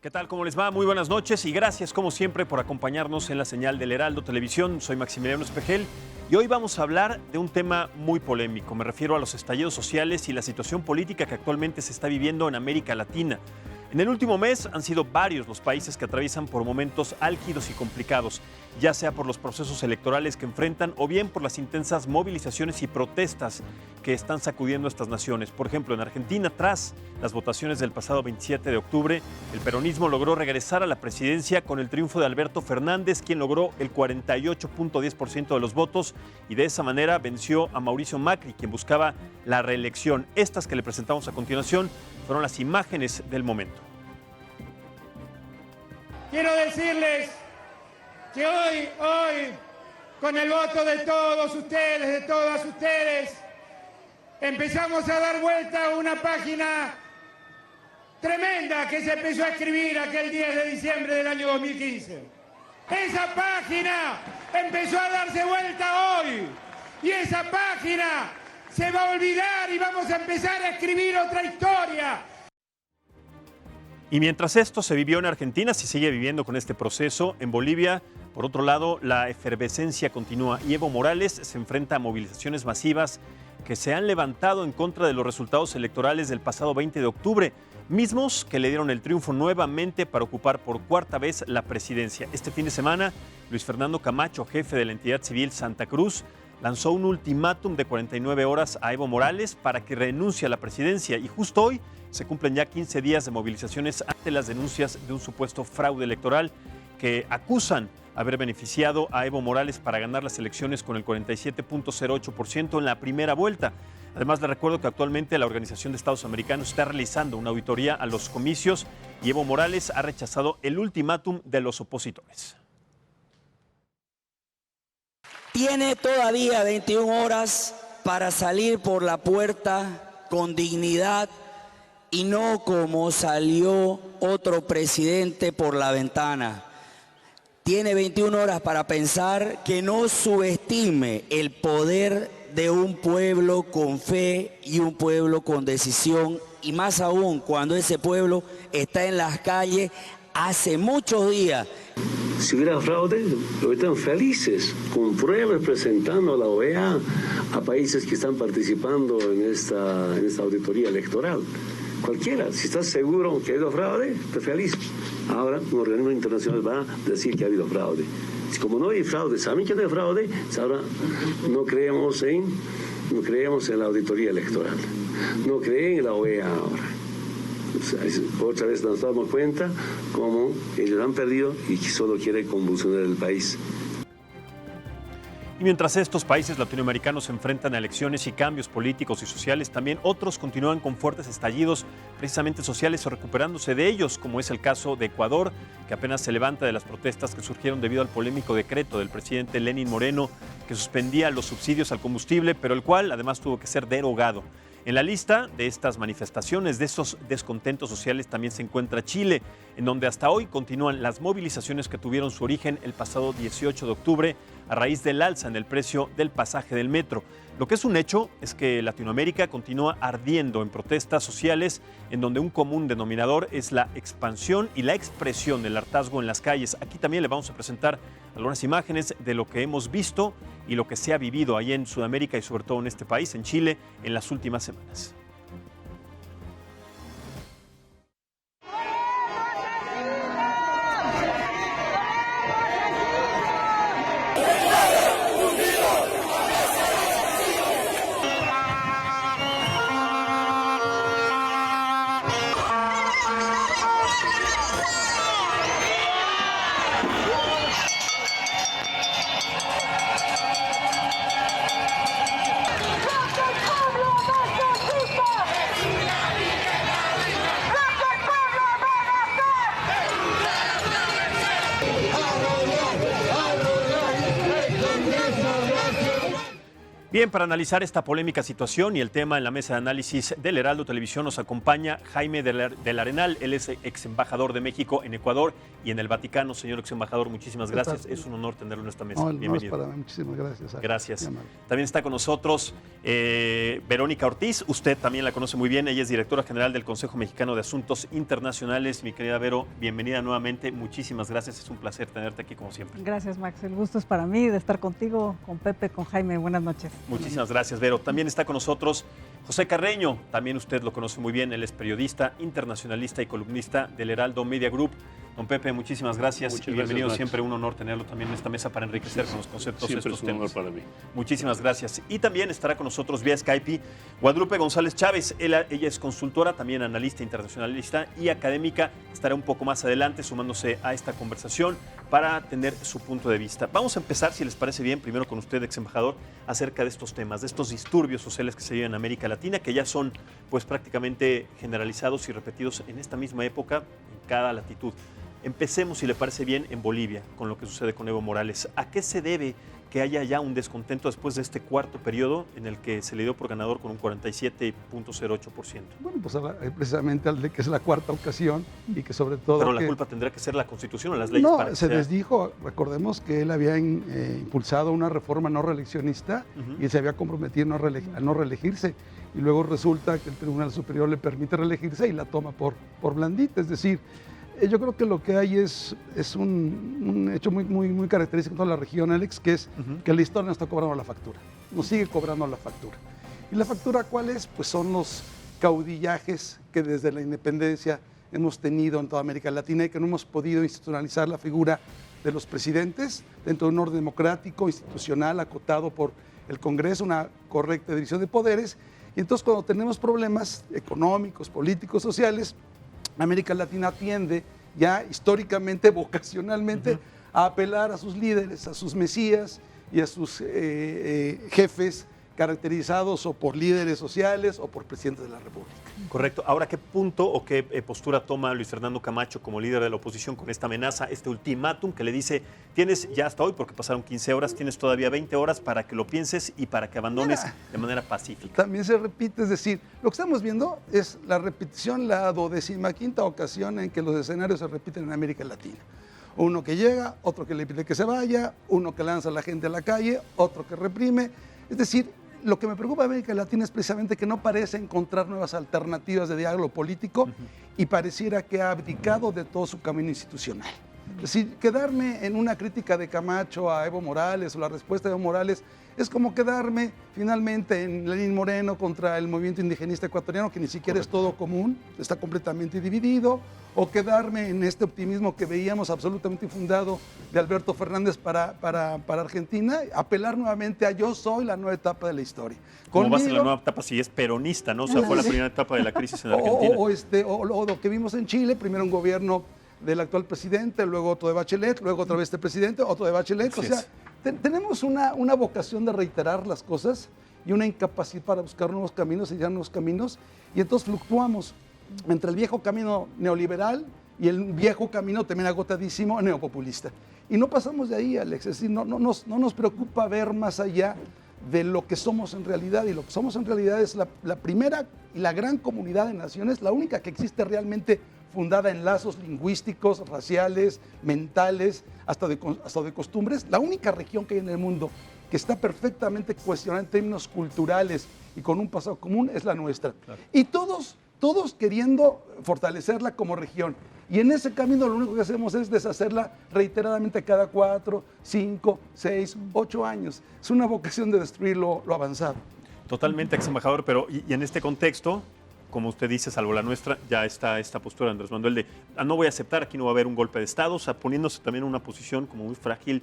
¿Qué tal? ¿Cómo les va? Muy buenas noches y gracias como siempre por acompañarnos en la señal del Heraldo Televisión. Soy Maximiliano Espejel y hoy vamos a hablar de un tema muy polémico. Me refiero a los estallidos sociales y la situación política que actualmente se está viviendo en América Latina. En el último mes han sido varios los países que atraviesan por momentos álgidos y complicados, ya sea por los procesos electorales que enfrentan o bien por las intensas movilizaciones y protestas que están sacudiendo a estas naciones. Por ejemplo, en Argentina, tras las votaciones del pasado 27 de octubre, el peronismo logró regresar a la presidencia con el triunfo de Alberto Fernández, quien logró el 48.10% de los votos y de esa manera venció a Mauricio Macri, quien buscaba la reelección. Estas que le presentamos a continuación fueron las imágenes del momento. Quiero decirles que hoy, con el voto de todos ustedes, de todas ustedes, empezamos a dar vuelta a una página tremenda que se empezó a escribir aquel 10 de diciembre del año 2015. Esa página empezó a darse vuelta hoy y esa página se va a olvidar y vamos a empezar a escribir otra historia. Y mientras esto se vivió en Argentina, se sigue viviendo con este proceso. En Bolivia, por otro lado, la efervescencia continúa y Evo Morales se enfrenta a movilizaciones masivas que se han levantado en contra de los resultados electorales del pasado 20 de octubre, mismos que le dieron el triunfo nuevamente para ocupar por cuarta vez la presidencia. Este fin de semana, Luis Fernando Camacho, jefe de la entidad civil Santa Cruz, lanzó un ultimátum de 49 horas a Evo Morales para que renuncie a la presidencia y justo hoy se cumplen ya 15 días de movilizaciones ante las denuncias de un supuesto fraude electoral que acusan haber beneficiado a Evo Morales para ganar las elecciones con el 47.08% en la primera vuelta. Además, le recuerdo que actualmente la Organización de Estados Americanos está realizando una auditoría a los comicios y Evo Morales ha rechazado el ultimátum de los opositores. Tiene todavía 21 horas para salir por la puerta con dignidad y no como salió otro presidente por la ventana. Tiene 21 horas para pensar, que no subestime el poder de un pueblo con fe y un pueblo con decisión, y más aún cuando ese pueblo está en las calles hace muchos días. Si hubiera fraude, están felices, con pruebas presentando a la OEA, a países que están participando en esta auditoría electoral. Cualquiera, si estás seguro que ha habido fraude, estás feliz. Ahora, un organismo internacional va a decir que ha habido fraude. Como no hay fraude, saben que no hay fraude, ahora no creemos en la auditoría electoral. No creen en la OEA ahora. Otra vez nos damos cuenta cómo ellos han perdido y que solo quieren convulsionar el país. Y mientras estos países latinoamericanos se enfrentan a elecciones y cambios políticos y sociales, también otros continúan con fuertes estallidos precisamente sociales o recuperándose de ellos, como es el caso de Ecuador, que apenas se levanta de las protestas que surgieron debido al polémico decreto del presidente Lenín Moreno que suspendía los subsidios al combustible, pero el cual además tuvo que ser derogado. En la lista de estas manifestaciones, de estos descontentos sociales, también se encuentra Chile, en donde hasta hoy continúan las movilizaciones que tuvieron su origen el pasado 18 de octubre a raíz del alza en el precio del pasaje del metro. Lo que es un hecho es que Latinoamérica continúa ardiendo en protestas sociales, en donde un común denominador es la expansión y la expresión del hartazgo en las calles. Aquí también le vamos a presentar algunas imágenes de lo que hemos visto y lo que se ha vivido ahí en Sudamérica y sobre todo en este país, en Chile, en las últimas semanas. Bien, para analizar esta polémica situación y el tema en la mesa de análisis del Heraldo Televisión nos acompaña Jaime del Arenal. Él es ex embajador de México en Ecuador y en el Vaticano. Señor ex embajador, muchísimas gracias. Es un honor tenerlo en esta mesa. No, el honor es Bienvenido. para mí. Muchísimas gracias. Gracias. También está con nosotros Verónica Ortiz. Usted también la conoce muy bien. Ella es directora general del Consejo Mexicano de Asuntos Internacionales. Mi querida Vero, bienvenida nuevamente. Muchísimas gracias. Es un placer tenerte aquí como siempre. Gracias, Max. El gusto es para mí de estar contigo, con Pepe, con Jaime. Buenas noches. Muchísimas gracias, Vero. También está con nosotros José Carreño. También usted lo conoce muy bien. Él es periodista, internacionalista y columnista del Heraldo Media Group. Don Pepe, muchísimas gracias. Muchas y bienvenido. gracias, siempre un honor tenerlo también en esta mesa para enriquecer con los conceptos de Siempre estos es un honor temas. para mí. Muchísimas gracias. Y también estará con nosotros vía Skype Guadalupe González Chávez. Ella es consultora, también analista internacionalista y académica. Estará un poco más adelante sumándose a esta conversación para tener su punto de vista. Vamos a empezar, si les parece bien, primero con usted, ex embajador, acerca de estos temas, de estos disturbios sociales que se viven en América Latina, que ya son pues prácticamente generalizados y repetidos en esta misma época, en cada latitud. Empecemos, si le parece bien, en Bolivia, con lo que sucede con Evo Morales. ¿A qué se debe que haya ya un descontento después de este cuarto periodo en el que se le dio por ganador con un 47.08%? Bueno, pues precisamente al de que es la cuarta ocasión y que sobre todo... Pero la culpa tendrá que ser la Constitución o las leyes No, para que se sea... les dijo, recordemos que él había impulsado una reforma no reeleccionista y se había comprometido a no reelegirse. Y luego resulta que el Tribunal Superior le permite reelegirse y la toma por blandita. Es decir, yo creo que lo que hay es un hecho muy característico en toda la región, Alex, que es que la historia nos está cobrando la factura, nos sigue cobrando la factura. ¿Y la factura cuál es? Pues son los caudillajes que desde la independencia hemos tenido en toda América Latina y que no hemos podido institucionalizar la figura de los presidentes dentro de un orden democrático, institucional, acotado por el Congreso, una correcta división de poderes. Y entonces cuando tenemos problemas económicos, políticos, sociales, América Latina tiende ya históricamente, vocacionalmente, a apelar a sus líderes, a sus mesías y a sus jefes caracterizados o por líderes sociales o por presidentes de la República. Correcto. Ahora, ¿qué punto o qué postura toma Luis Fernando Camacho como líder de la oposición con esta amenaza, este ultimátum que le dice, tienes ya hasta hoy, porque pasaron 15 horas, tienes todavía 20 horas para que lo pienses y para que abandones de manera pacífica? También se repite, es decir, lo que estamos viendo es la repetición, la 25ª ocasión en que los escenarios se repiten en América Latina. Uno que llega, otro que le pide que se vaya, uno que lanza a la gente a la calle, otro que reprime. Es decir, lo que me preocupa de América Latina es precisamente que no parece encontrar nuevas alternativas de diálogo político y pareciera que ha abdicado de todo su camino institucional. Es decir, quedarme en una crítica de Camacho a Evo Morales o la respuesta de Evo Morales es como quedarme finalmente en Lenín Moreno contra el movimiento indigenista ecuatoriano, que ni siquiera es todo común, está completamente dividido, o quedarme en este optimismo que veíamos absolutamente infundado de Alberto Fernández para Argentina, apelar nuevamente a yo soy la nueva etapa de la historia. ¿Cómo va a ser la nueva etapa si es peronista, no? O sea, fue la primera etapa de la crisis en Argentina. O lo que vimos en Chile, primero un gobierno del actual presidente, luego otro de Bachelet, luego otra vez este presidente, otro de Bachelet. O sea, tenemos una vocación de reiterar las cosas y una incapacidad para buscar nuevos caminos y ya nuevos caminos, y entonces fluctuamos entre el viejo camino neoliberal y el viejo camino también agotadísimo neopopulista. Y no pasamos de ahí, Alex, es decir, no nos preocupa ver más allá de lo que somos en realidad, y lo que somos en realidad es la primera y la gran comunidad de naciones, la única que existe realmente fundada en lazos lingüísticos, raciales, mentales, hasta de costumbres, la única región que hay en el mundo que está perfectamente cuestionada en términos culturales y con un pasado común es la nuestra. Claro. Y todos queriendo fortalecerla como región. Y en ese camino lo único que hacemos es deshacerla reiteradamente cada 4, 5, 6, 8 años. Es una vocación de destruir lo avanzado. Totalmente, ex embajador, pero y en este contexto, como usted dice, salvo la nuestra, ya está esta postura de Andrés Manuel de no voy a aceptar, aquí no va a haber un golpe de Estado, o sea, poniéndose también en una posición como muy frágil,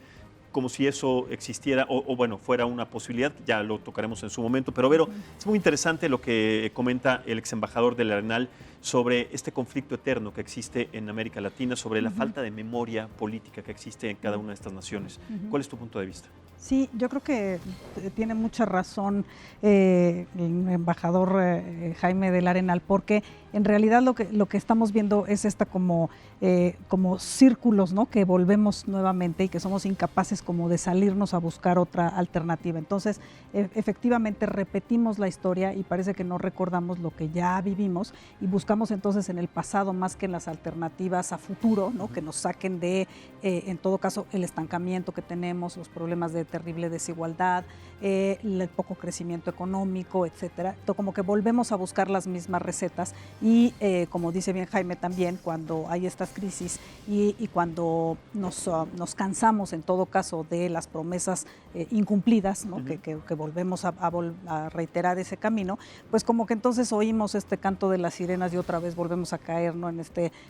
como si eso existiera o bueno, fuera una posibilidad, ya lo tocaremos en su momento. Pero Vero, es muy interesante lo que comenta el ex embajador del Arenal sobre este conflicto eterno que existe en América Latina, sobre la falta de memoria política que existe en cada una de estas naciones. ¿Cuál es tu punto de vista? Sí, yo creo que tiene mucha razón el embajador Jaime del Arenal, porque en realidad lo que estamos viendo es esta como círculos, ¿no? Que volvemos nuevamente y que somos incapaces como de salirnos a buscar otra alternativa. Entonces, efectivamente repetimos la historia y parece que no recordamos lo que ya vivimos y buscamos entonces en el pasado más que en las alternativas a futuro, ¿no? Que nos saquen de, en todo caso, el estancamiento que tenemos, los problemas de terrible desigualdad, el poco crecimiento económico, etcétera. Entonces, como que volvemos a buscar las mismas recetas y, como dice bien Jaime también, cuando hay estas crisis y cuando nos cansamos, en todo caso, de las promesas incumplidas, ¿no? que volvemos a reiterar ese camino, pues como que entonces oímos este canto de las sirenas y otra vez volvemos a caer, ¿no? En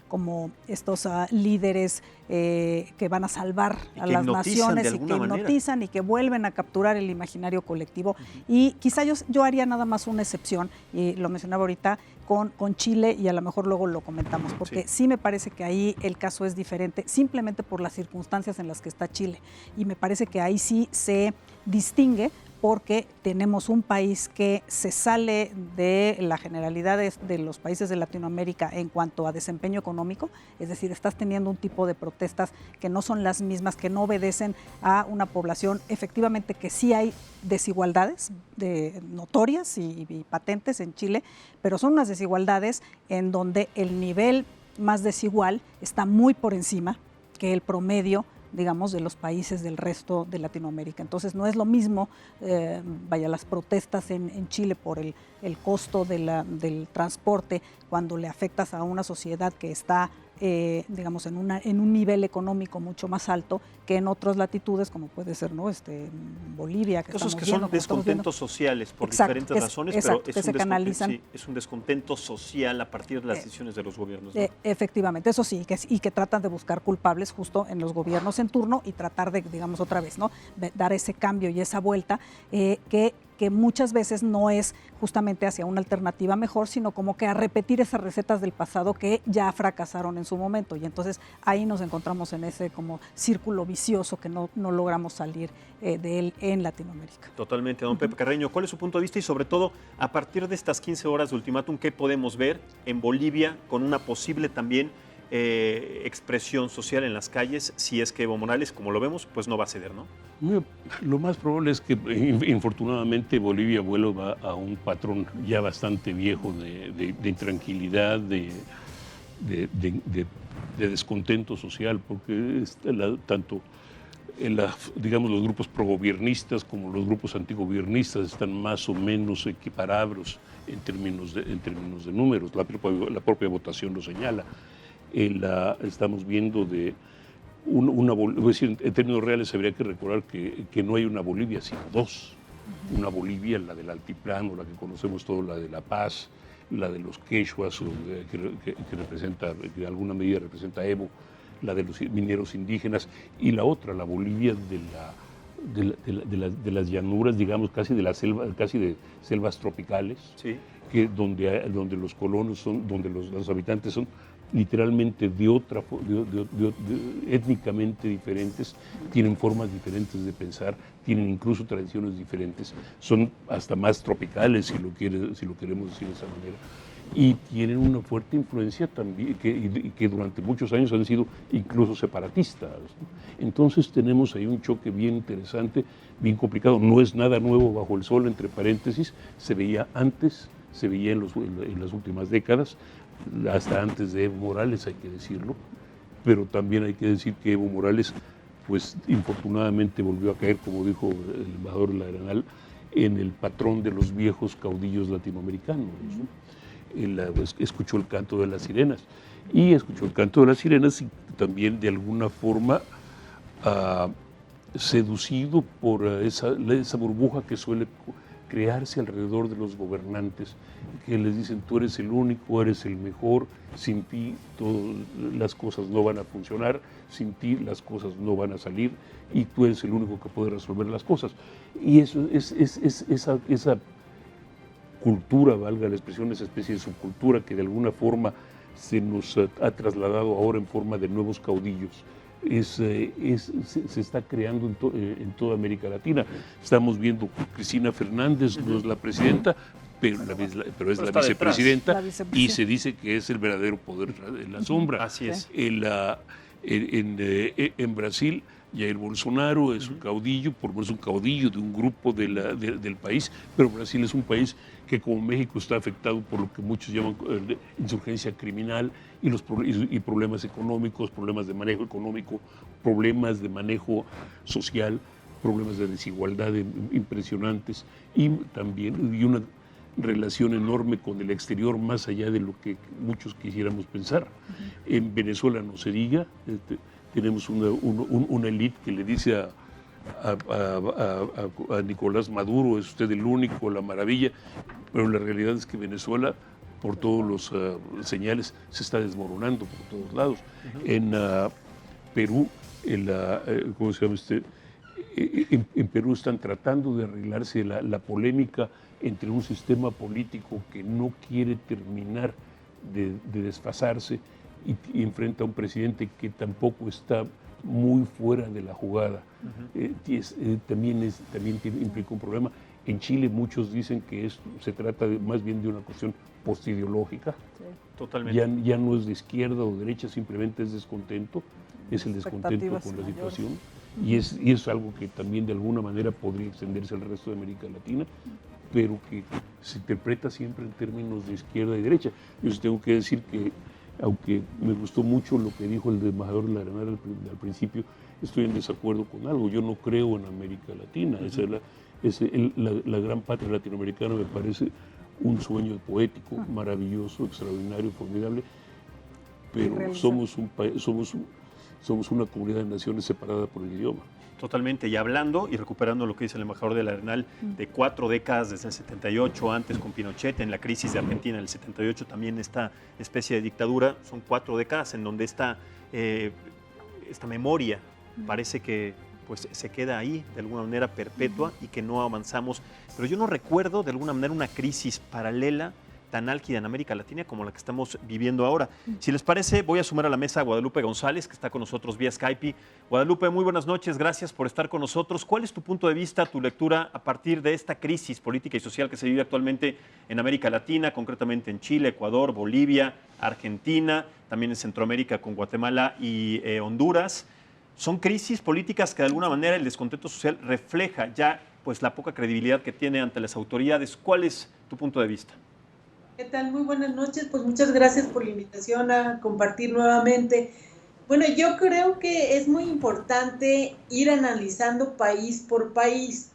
como estos líderes que van a salvar a las naciones y que hipnotizan y que vuelven a capturar el imaginario colectivo. Y quizá yo haría nada más una excepción, y lo mencionaba ahorita, con Chile, y a lo mejor luego lo comentamos, porque sí me parece que ahí el caso es diferente, simplemente por las circunstancias en las que está Chile. Y me parece que ahí sí se distingue, porque tenemos un país que se sale de la generalidad de los países de Latinoamérica en cuanto a desempeño económico, es decir, estás teniendo un tipo de protestas que no son las mismas, que no obedecen a una población, efectivamente que sí hay desigualdades notorias y patentes en Chile, pero son unas desigualdades en donde el nivel más desigual está muy por encima que el promedio, digamos, de los países del resto de Latinoamérica. Entonces no es lo mismo, las protestas en Chile por el costo del transporte, cuando le afectas a una sociedad que está, digamos, en un nivel económico mucho más alto que en otras latitudes, como puede ser, ¿no? Bolivia, que esos estamos que son viendo, descontentos sociales por exacto, diferentes razones, exacto, pero que se canalizan. Es un descontento social a partir de las decisiones de los gobiernos, ¿no? Efectivamente, eso sí, y que tratan de buscar culpables justo en los gobiernos en turno y tratar de, digamos, otra vez, ¿no? Dar ese cambio y esa vuelta que muchas veces no es justamente hacia una alternativa mejor, sino como que a repetir esas recetas del pasado que ya fracasaron en su momento. Y entonces ahí nos encontramos en ese como círculo vicioso que no logramos salir de él en Latinoamérica. Totalmente, don Pepe Carreño. ¿Cuál es su punto de vista? Y sobre todo, a partir de estas 15 horas de ultimátum, ¿qué podemos ver en Bolivia con una posible también expresión social en las calles, si es que Evo Morales, como lo vemos, pues no va a ceder, ¿no? Lo más probable es que, infortunadamente, Bolivia vuelva a un patrón ya bastante viejo de intranquilidad, de descontento social, porque tanto digamos, los grupos progobiernistas como los grupos antigobiernistas están más o menos equiparables en términos de números. La propia votación lo señala. Estamos viendo es decir, en términos reales habría que recordar que no hay una Bolivia, sino dos. Una Bolivia, la del altiplano, la que conocemos todos, la de La Paz, la de los quechuas, que representa, que de alguna medida representa Evo, la de los mineros indígenas, y la otra, la Bolivia de las llanuras, digamos, casi de selvas tropicales, sí, donde los colonos donde los habitantes son literalmente étnicamente diferentes, tienen formas diferentes de pensar, tienen incluso tradiciones diferentes, son hasta más tropicales, si lo queremos decir de esa manera, y tienen una fuerte influencia también, que durante muchos años han sido incluso separatistas. Entonces tenemos ahí un choque bien interesante, bien complicado. No es nada nuevo bajo el sol, entre paréntesis, se veía antes, se veía en las últimas décadas, hasta antes de Evo Morales, hay que decirlo, pero también hay que decir que Evo Morales, pues infortunadamente volvió a caer, como dijo el embajador Arenal, en el patrón de los viejos caudillos latinoamericanos, ¿no? Él escuchó el canto de las sirenas, y también de alguna forma seducido por esa burbuja que suele crearse alrededor de los gobernantes, que les dicen: tú eres el único, eres el mejor, sin ti las cosas no van a funcionar, sin ti las cosas no van a salir, y tú eres el único que puede resolver las cosas. Y eso esa cultura, valga la expresión, esa especie de subcultura que de alguna forma se nos ha trasladado ahora en forma de nuevos caudillos, se está creando en toda América Latina. Estamos viendo Cristina Fernández, no es la presidenta, pero es la vicepresidenta, y se dice que es el verdadero poder en la sombra. Así es. En Brasil, Jair Bolsonaro es un caudillo, por lo menos un caudillo de un grupo del país, pero Brasil es un país que, como México, está afectado por lo que muchos llaman insurgencia criminal y problemas económicos, problemas de manejo económico, problemas de manejo social, problemas de desigualdad impresionantes, y también una relación enorme con el exterior, más allá de lo que muchos quisiéramos pensar. En Venezuela no se diga, tenemos una élite que le dice a Nicolás Maduro, es usted el único, la maravilla, pero la realidad es que Venezuela, por todos los señales, se está desmoronando por todos lados. En Perú, ¿cómo se llama en Perú están tratando de arreglarse la polémica entre un sistema político que no quiere terminar de desfasarse y enfrenta a un presidente que tampoco está muy fuera de la jugada. También implica un problema. En Chile muchos dicen que esto se trata más bien de una cuestión postideológica. Sí. Totalmente. Ya no es de izquierda o derecha, simplemente es descontento, es el descontento con la situación. Y es algo que también de alguna manera podría extenderse al resto de América Latina, pero que se interpreta siempre en términos de izquierda y derecha. Yo tengo que decir que, aunque me gustó mucho lo que dijo el embajador Larenal al principio, estoy en desacuerdo con algo. Yo no creo en América Latina. La gran patria latinoamericana me parece un sueño poético, maravilloso, extraordinario, formidable, pero somos una comunidad de naciones separada por el idioma. Totalmente, y hablando y recuperando lo que dice el embajador de la Arenal, de 4 décadas desde el 78, antes con Pinochet, en la crisis de Argentina en el 78, también esta especie de dictadura, son 4 décadas en donde esta memoria parece que pues, se queda ahí de alguna manera perpetua y que no avanzamos. Pero yo no recuerdo de alguna manera una crisis paralela tan álgida en América Latina como la que estamos viviendo ahora. Si les parece, voy a sumar a la mesa a Guadalupe González, que está con nosotros vía Skype. Guadalupe, muy buenas noches, gracias por estar con nosotros. ¿Cuál es tu punto de vista, tu lectura a partir de esta crisis política y social que se vive actualmente en América Latina, concretamente en Chile, Ecuador, Bolivia, Argentina, también en Centroamérica con Guatemala y Honduras? Son crisis políticas que de alguna manera el descontento social refleja ya pues, la poca credibilidad que tiene ante las autoridades. ¿Cuál es tu punto de vista? ¿Qué tal? Muy buenas noches. Pues muchas gracias por la invitación a compartir nuevamente. Bueno, yo creo que es muy importante ir analizando país por país,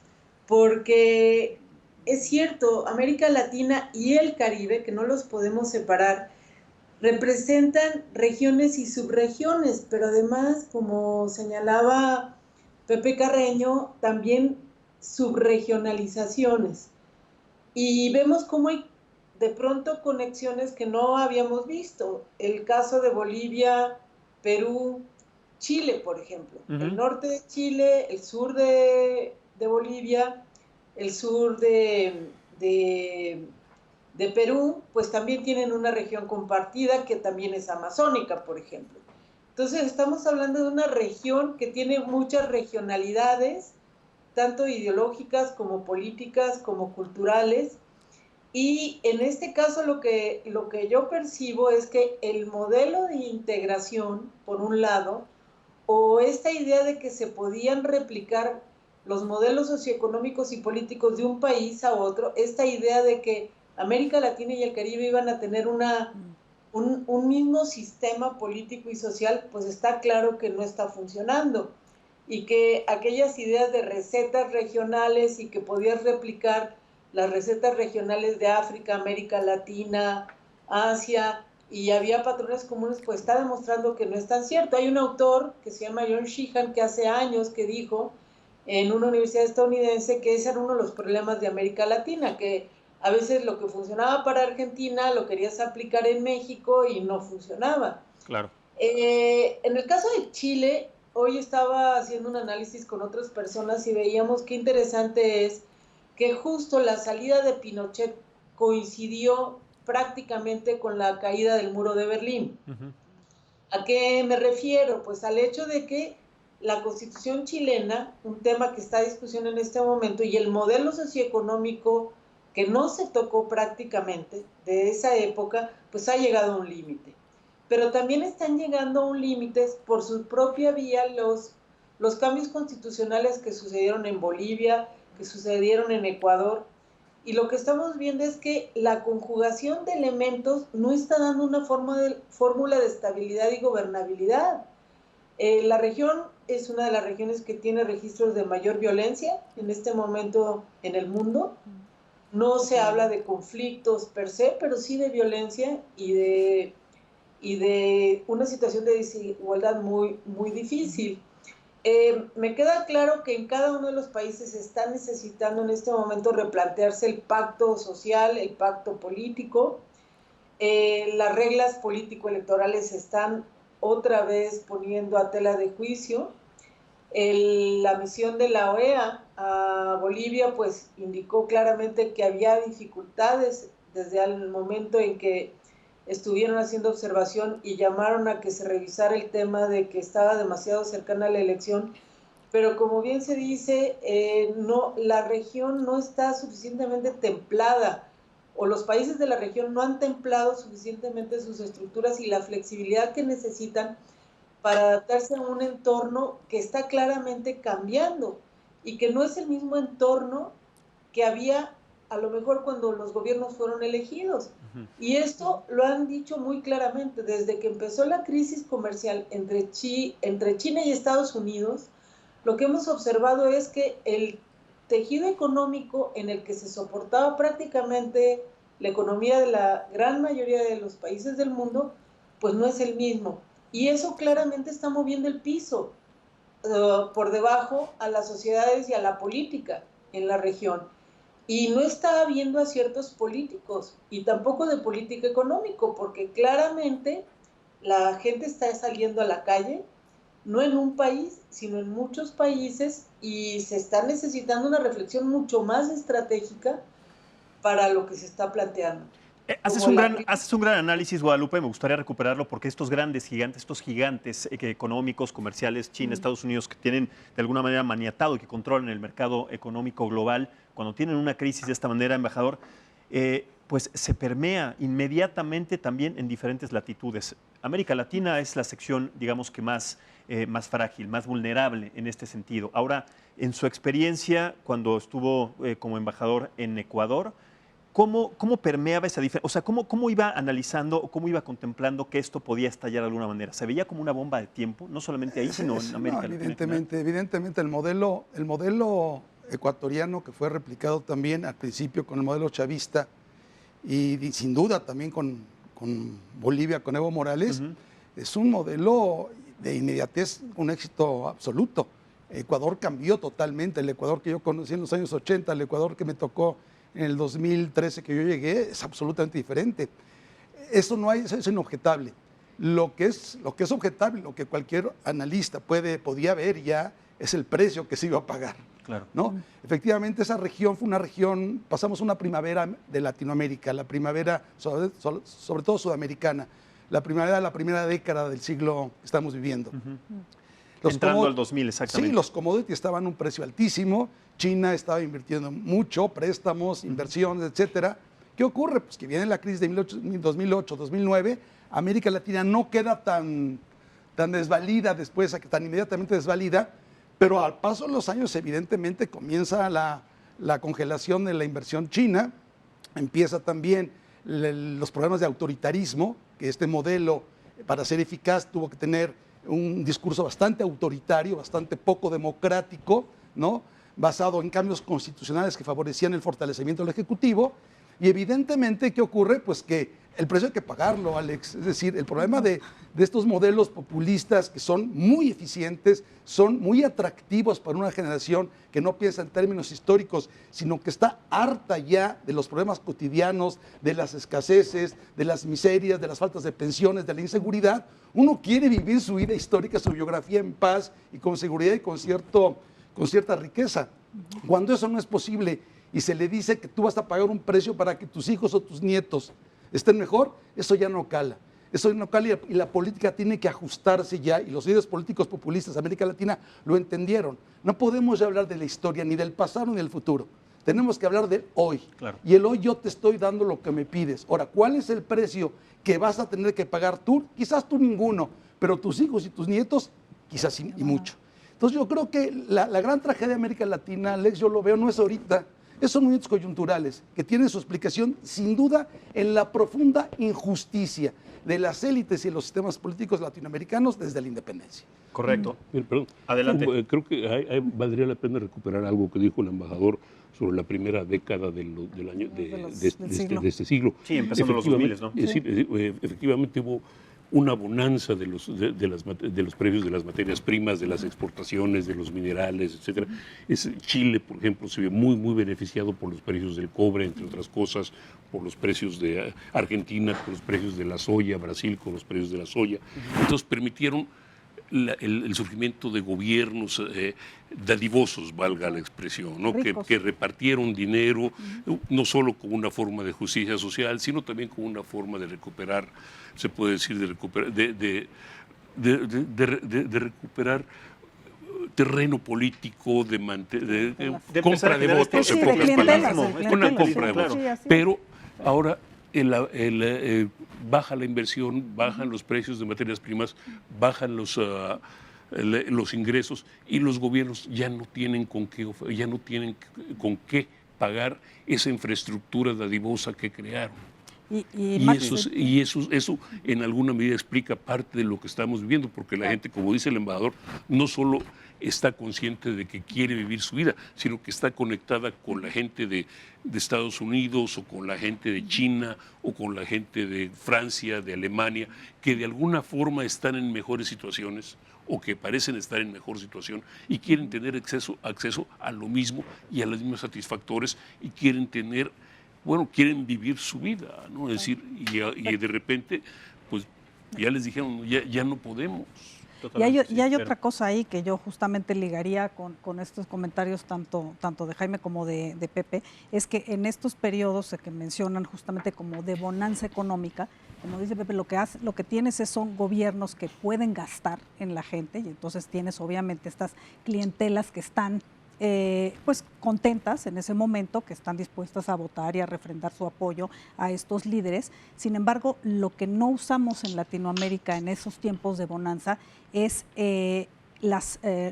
porque es cierto, América Latina y el Caribe, que no los podemos separar, representan regiones y subregiones, pero además, como señalaba Pepe Carreño, también subregionalizaciones. Y vemos cómo hay de pronto conexiones que no habíamos visto. El caso de Bolivia, Perú, Chile, por ejemplo. El norte de Chile, el sur de Bolivia, el sur de Perú, pues también tienen una región compartida que también es amazónica, por ejemplo. Entonces estamos hablando de una región que tiene muchas regionalidades, tanto ideológicas como políticas, como culturales. Y en este caso lo que yo percibo es que el modelo de integración, por un lado, o esta idea de que se podían replicar los modelos socioeconómicos y políticos de un país a otro, esta idea de que América Latina y el Caribe iban a tener un mismo sistema político y social, pues está claro que no está funcionando. Y que aquellas ideas de recetas regionales y que podías replicar las recetas regionales de África, América Latina, Asia, y había patrones comunes, pues está demostrando que no es tan cierto. Hay un autor que se llama John Sheehan, que hace años que dijo en una universidad estadounidense que ese era uno de los problemas de América Latina, que a veces lo que funcionaba para Argentina lo querías aplicar en México y no funcionaba. Claro. En el caso de Chile, hoy estaba haciendo un análisis con otras personas y veíamos qué interesante es que justo la salida de Pinochet coincidió prácticamente con la caída del muro de Berlín. ¿A qué me refiero? Pues al hecho de que la Constitución chilena, un tema que está a discusión en este momento, y el modelo socioeconómico que no se tocó prácticamente de esa época, pues ha llegado a un límite. Pero también están llegando a un límite por su propia vía los cambios constitucionales que sucedieron en Bolivia, que sucedieron en Ecuador, y lo que estamos viendo es que la conjugación de elementos no está dando una fórmula de estabilidad y gobernabilidad. La región es una de las regiones que tiene registros de mayor violencia en este momento en el mundo. No se habla de conflictos per se, pero sí de violencia y de una situación de desigualdad muy, muy difícil. Me queda claro que en cada uno de los países se está necesitando en este momento replantearse el pacto social, el pacto político. Las reglas político-electorales se están otra vez poniendo a tela de juicio. La misión de la OEA a Bolivia pues indicó claramente que había dificultades desde el momento en que estuvieron haciendo observación y llamaron a que se revisara el tema de que estaba demasiado cercana a la elección, pero como bien se dice, la región no está suficientemente templada, o los países de la región no han templado suficientemente sus estructuras y la flexibilidad que necesitan para adaptarse a un entorno que está claramente cambiando y que no es el mismo entorno que había a lo mejor cuando los gobiernos fueron elegidos. Y esto lo han dicho muy claramente, desde que empezó la crisis comercial entre China y Estados Unidos, lo que hemos observado es que el tejido económico en el que se soportaba prácticamente la economía de la gran mayoría de los países del mundo, pues no es el mismo. Y eso claramente está moviendo el piso por debajo a las sociedades y a la política en la región. Y no está habiendo aciertos políticos y tampoco de política económica, porque claramente la gente está saliendo a la calle, no en un país, sino en muchos países, y se está necesitando una reflexión mucho más estratégica para lo que se está planteando. Haces un gran análisis, Guadalupe, me gustaría recuperarlo porque estos gigantes económicos, comerciales, China, Estados Unidos, que tienen de alguna manera maniatado y que controlan el mercado económico global, cuando tienen una crisis de esta manera, embajador, pues se permea inmediatamente también en diferentes latitudes. América Latina es la sección, digamos que más frágil, más vulnerable en este sentido. Ahora, en su experiencia, cuando estuvo como embajador en Ecuador, ¿Cómo permeaba esa diferencia? O sea, ¿cómo iba analizando o cómo iba contemplando que esto podía estallar de alguna manera? ¿Se veía como una bomba de tiempo? No solamente ahí, sino en América Latina. Evidentemente el modelo ecuatoriano que fue replicado también al principio con el modelo chavista y sin duda también con Bolivia, con Evo Morales, es un modelo de inmediatez, un éxito absoluto. Ecuador cambió totalmente. El Ecuador que yo conocí en los años 80, el Ecuador que me tocó en el 2013 que yo llegué, es absolutamente diferente. Eso es inobjetable. Lo que es objetable, lo que cualquier analista podía ver ya, es el precio que se iba a pagar. Claro. ¿No? Efectivamente, esa región fue una región, pasamos una primavera de Latinoamérica, la primavera, sobre todo sudamericana, la primera década del siglo que estamos viviendo. Entrando al 2000, exactamente. Sí, los commodities estaban a un precio altísimo, China estaba invirtiendo mucho, préstamos, inversiones, etcétera. ¿Qué ocurre? Pues que viene la crisis de 2008, 2009, América Latina no queda tan desvalida después, tan inmediatamente desvalida, pero al paso de los años evidentemente comienza la congelación de la inversión china, empieza también los problemas de autoritarismo, que este modelo para ser eficaz tuvo que tener un discurso bastante autoritario, bastante poco democrático, ¿no? Basado en cambios constitucionales que favorecían el fortalecimiento del Ejecutivo. Y evidentemente, ¿qué ocurre? Pues que el precio hay que pagarlo, Alex. Es decir, el problema de estos modelos populistas que son muy eficientes, son muy atractivos para una generación que no piensa en términos históricos, sino que está harta ya de los problemas cotidianos, de las escaseces, de las miserias, de las faltas de pensiones, de la inseguridad. Uno quiere vivir su vida histórica, su biografía en paz y con seguridad y con cierta riqueza. Cuando eso no es posible y se le dice que tú vas a pagar un precio para que tus hijos o tus nietos estén mejor, eso ya no cala. Eso es local y la política tiene que ajustarse ya, y los líderes políticos populistas de América Latina lo entendieron. No podemos ya hablar de la historia, ni del pasado ni del futuro. Tenemos que hablar del hoy. Claro. Y el hoy yo te estoy dando lo que me pides. Ahora, ¿cuál es el precio que vas a tener que pagar tú? Quizás tú ninguno, pero tus hijos y tus nietos quizás y mucho. Entonces yo creo que la gran tragedia de América Latina, Alex, yo lo veo, no es ahorita. Esos son momentos coyunturales que tienen su explicación, sin duda, en la profunda injusticia de las élites y los sistemas políticos latinoamericanos desde la independencia. Correcto. Perdón. Adelante. Creo que valdría la pena recuperar algo que dijo el embajador sobre la primera década del año de este siglo. Sí, empezando los 2000, ¿no? Efectivamente hubo una bonanza de los precios de las materias primas, de las exportaciones, de los minerales, etcétera. Chile, por ejemplo, se vio muy, muy beneficiado por los precios del cobre, entre otras cosas, por los precios de Argentina, por los precios de la soya, Brasil con los precios de la soya. Entonces permitieron el surgimiento de gobiernos dadivosos, valga la expresión, ¿no? que repartieron dinero, no solo como una forma de justicia social, sino también como una forma de recuperar, se puede decir, de recuperar terreno político, de compra de votos, en pocas palabras, una compra de votos. Pero ahora baja la inversión, bajan los precios de materias primas, bajan los ingresos, y los gobiernos ya no tienen con qué pagar esa infraestructura dadivosa que crearon. Y eso en alguna medida explica parte de lo que estamos viviendo, porque la gente, como dice el embajador, no solo está consciente de que quiere vivir su vida, sino que está conectada con la gente de Estados Unidos, o con la gente de China, o con la gente de Francia, de Alemania, que de alguna forma están en mejores situaciones, o que parecen estar en mejor situación, y quieren tener acceso a lo mismo y a los mismos satisfactores, y quieren vivir su vida, ¿no? Es decir, y de repente, pues ya les dijeron, ya no podemos. Y hay otra cosa ahí que yo justamente ligaría con estos comentarios tanto de Jaime como de Pepe, es que en estos periodos que mencionan justamente como de bonanza económica, como dice Pepe, lo que tienes son gobiernos que pueden gastar en la gente, y entonces tienes obviamente estas clientelas que están pues contentas en ese momento, que están dispuestas a votar y a refrendar su apoyo a estos líderes. Sin embargo, lo que no usamos en Latinoamérica en esos tiempos de bonanza es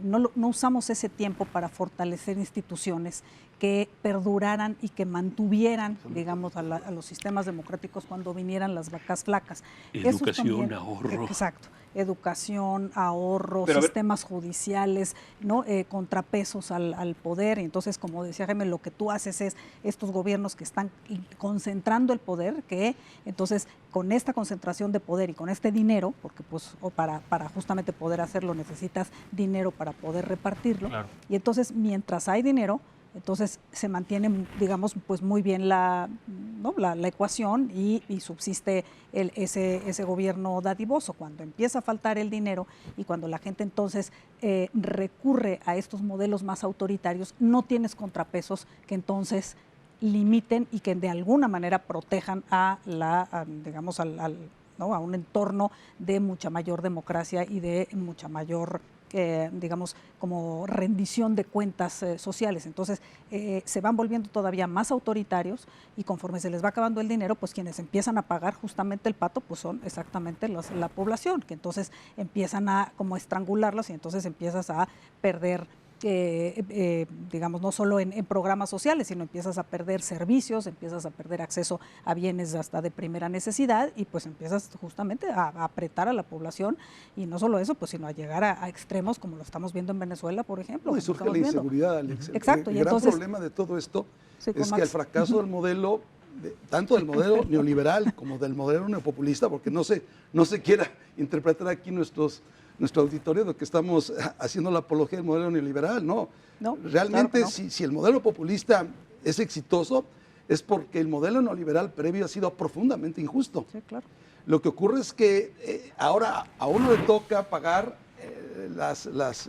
no usamos ese tiempo para fortalecer instituciones que perduraran y que mantuvieran, digamos, a los sistemas democráticos cuando vinieran las vacas flacas. Educación, ahorro. Exacto. Educación, ahorro, sistemas judiciales, ¿no? Contrapesos al poder. Y entonces, como decía Jaime, lo que tú haces es estos gobiernos que están concentrando el poder, que entonces con esta concentración de poder y con este dinero, porque pues para justamente poder hacerlo necesitas dinero para poder repartirlo. Claro. Y entonces, mientras hay dinero, entonces se mantiene, digamos, pues muy bien la ecuación y subsiste ese gobierno dadivoso. Cuando empieza a faltar el dinero y cuando la gente entonces recurre a estos modelos más autoritarios, no tienes contrapesos que entonces limiten y que de alguna manera protejan a un entorno de mucha mayor democracia y de mucha mayor digamos, como rendición de cuentas sociales. Entonces, se van volviendo todavía más autoritarios, y conforme se les va acabando el dinero, pues quienes empiezan a pagar justamente el pato, pues son exactamente la población, que entonces empiezan a como estrangularlos, y entonces empiezas a perder digamos, no solo en programas sociales, sino empiezas a perder servicios, empiezas a perder acceso a bienes hasta de primera necesidad, y pues empiezas justamente a apretar a la población, y no solo eso, pues sino a llegar a extremos como lo estamos viendo en Venezuela, por ejemplo. Y surge la inseguridad, Alex. Exacto. El gran problema de todo esto es que el fracaso del modelo, tanto del modelo neoliberal como del modelo neopopulista, porque no se quiera interpretar aquí nuestro auditorio de que estamos haciendo la apología del modelo neoliberal, no. Realmente, claro, no. Si el modelo populista es exitoso, es porque el modelo neoliberal previo ha sido profundamente injusto. Sí, claro. Lo que ocurre es que ahora a uno le toca pagar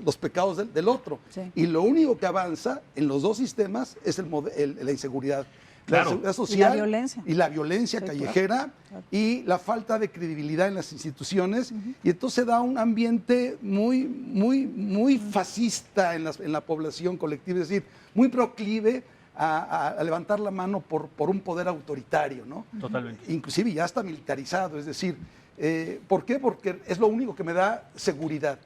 los pecados del otro. Sí. Y lo único que avanza en los dos sistemas es la inseguridad. Claro. La seguridad social y la violencia sí, callejera, claro. Y la falta de credibilidad en las instituciones, y entonces da un ambiente muy fascista en la población colectiva, es decir, muy proclive a levantar la mano por un poder autoritario, ¿no? Totalmente. Inclusive ya está militarizado, es decir, ¿por qué? Porque es lo único que me da seguridad.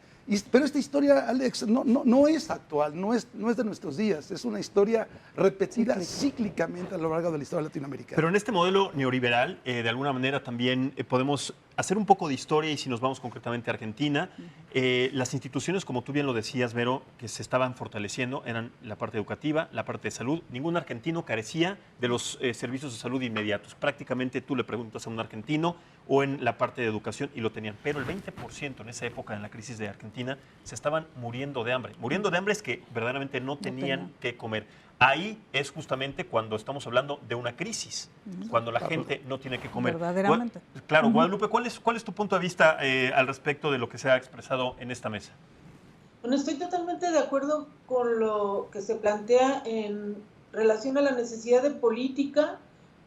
Pero esta historia, Alex, no es actual, no es de nuestros días, es una historia repetida cíclicamente a lo largo de la historia latinoamericana. Pero en este modelo neoliberal, de alguna manera también podemos hacer un poco de historia, y si nos vamos concretamente a Argentina, las instituciones, como tú bien lo decías, Vero, que se estaban fortaleciendo, eran la parte educativa, la parte de salud. Ningún argentino carecía de los servicios de salud inmediatos. Prácticamente tú le preguntas a un argentino o en la parte de educación y lo tenían. Pero el 20% en esa época, en la crisis de Argentina, se estaban muriendo de hambre. Muriendo de hambre es que verdaderamente no tenían que comer. Ahí es justamente cuando estamos hablando de una crisis, cuando la gente no tiene que comer. Verdaderamente. Claro, Guadalupe, ¿cuál es tu punto de vista al respecto de lo que se ha expresado en esta mesa? Bueno, estoy totalmente de acuerdo con lo que se plantea en relación a la necesidad de política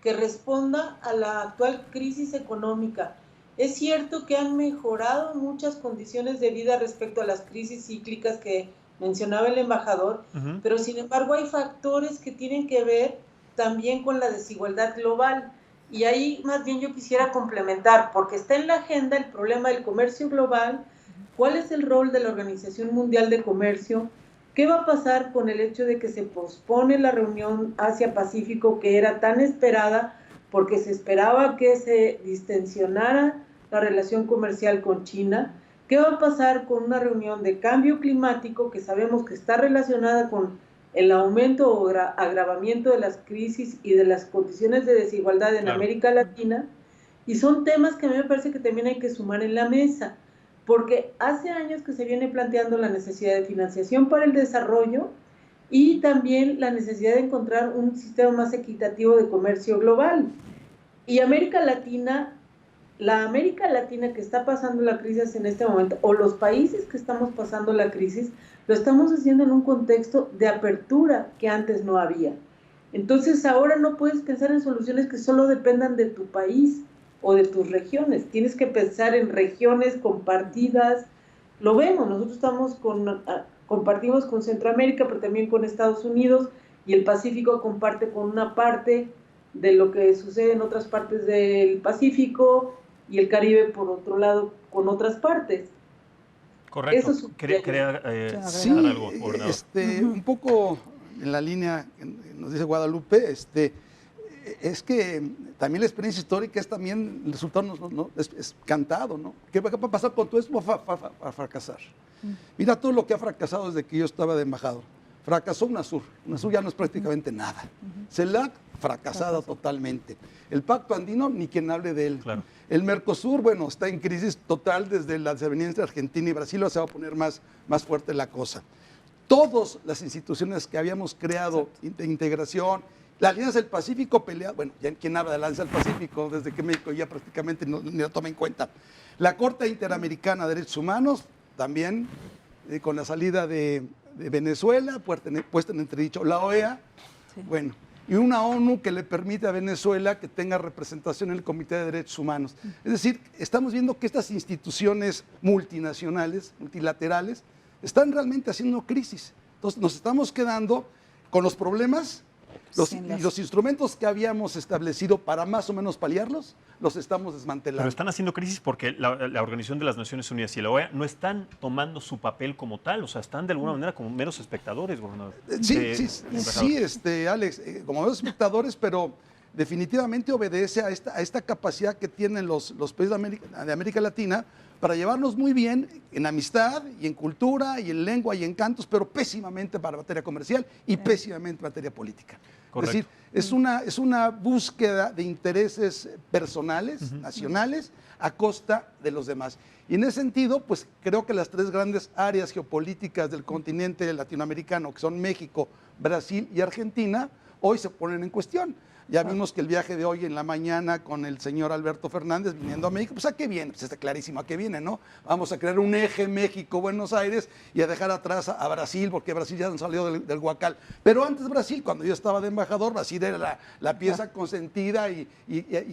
que responda a la actual crisis económica. Es cierto que han mejorado muchas condiciones de vida respecto a las crisis cíclicas que mencionaba el embajador, pero sin embargo hay factores que tienen que ver también con la desigualdad global. Y ahí más bien yo quisiera complementar, porque está en la agenda el problema del comercio global, cuál es el rol de la Organización Mundial de Comercio, qué va a pasar con el hecho de que se pospone la reunión Asia-Pacífico que era tan esperada, porque se esperaba que se distensionara la relación comercial con China. ¿Qué va a pasar con una reunión de cambio climático que sabemos que está relacionada con el aumento o agravamiento de las crisis y de las condiciones de desigualdad en América Latina? Y son temas que a mí me parece que también hay que sumar en la mesa, porque hace años que se viene planteando la necesidad de financiación para el desarrollo y también la necesidad de encontrar un sistema más equitativo de comercio global. Y América Latina, la América Latina que está pasando la crisis en este momento, o los países que estamos pasando la crisis, lo estamos haciendo en un contexto de apertura que antes no había. Entonces ahora no puedes pensar en soluciones que solo dependan de tu país o de tus regiones, tienes que pensar en regiones compartidas. Lo vemos, nosotros compartimos con Centroamérica, pero también con Estados Unidos, y el Pacífico comparte con una parte de lo que sucede en otras partes del Pacífico, y el Caribe, por otro lado, con otras partes. Correcto. Eso quería sí, algo, un poco en la línea que nos dice Guadalupe, es que también la experiencia histórica es también, el resultado es cantado, ¿no? ¿Qué va a pasar con todo esto? Va a fracasar. Mira todo lo que ha fracasado desde que yo estaba de embajador. Fracasó UNASUR. UNASUR ya no es prácticamente nada. CELAC, fracasada totalmente. El Pacto Andino, ni quien hable de él. Claro. El Mercosur, bueno, está en crisis total desde la desaveniencia entre Argentina y Brasil, se va a poner más fuerte la cosa. Todas las instituciones que habíamos creado de integración, la Alianza del Pacífico pelea, bueno, ya quien habla de la Alianza del Pacífico, desde que México ya prácticamente ni la toma en cuenta. La Corte Interamericana de Derechos Humanos, también con la salida de Venezuela, puesta en entredicho. La OEA, bueno, y una ONU que le permite a Venezuela que tenga representación en el Comité de Derechos Humanos. Es decir, estamos viendo que estas instituciones multinacionales, multilaterales, están realmente haciendo crisis. Entonces nos estamos quedando con los problemas, los instrumentos que habíamos establecido para más o menos paliarlos, los estamos desmantelando. Pero están haciendo crisis porque la Organización de las Naciones Unidas y la OEA no están tomando su papel como tal, o sea, están de alguna manera como meros espectadores, gobernador. Sí, Alex, como meros espectadores, pero definitivamente obedece a esta capacidad que tienen los países de América Latina para llevarnos muy bien en amistad y en cultura y en lengua y en cantos, pero pésimamente para materia comercial y pésimamente para materia política. Correcto. Es decir, es una búsqueda de intereses personales, nacionales, a costa de los demás. Y en ese sentido, pues creo que las tres grandes áreas geopolíticas del continente latinoamericano, que son México, Brasil y Argentina, hoy se ponen en cuestión. Ya vimos que el viaje de hoy en la mañana con el señor Alberto Fernández viniendo a México, pues ¿a qué viene? Pues está clarísimo a qué viene, ¿no? Vamos a crear un eje México-Buenos Aires y a dejar atrás a Brasil, porque Brasil ya no salió del Huacal. Pero antes Brasil, cuando yo estaba de embajador, Brasil era la pieza consentida y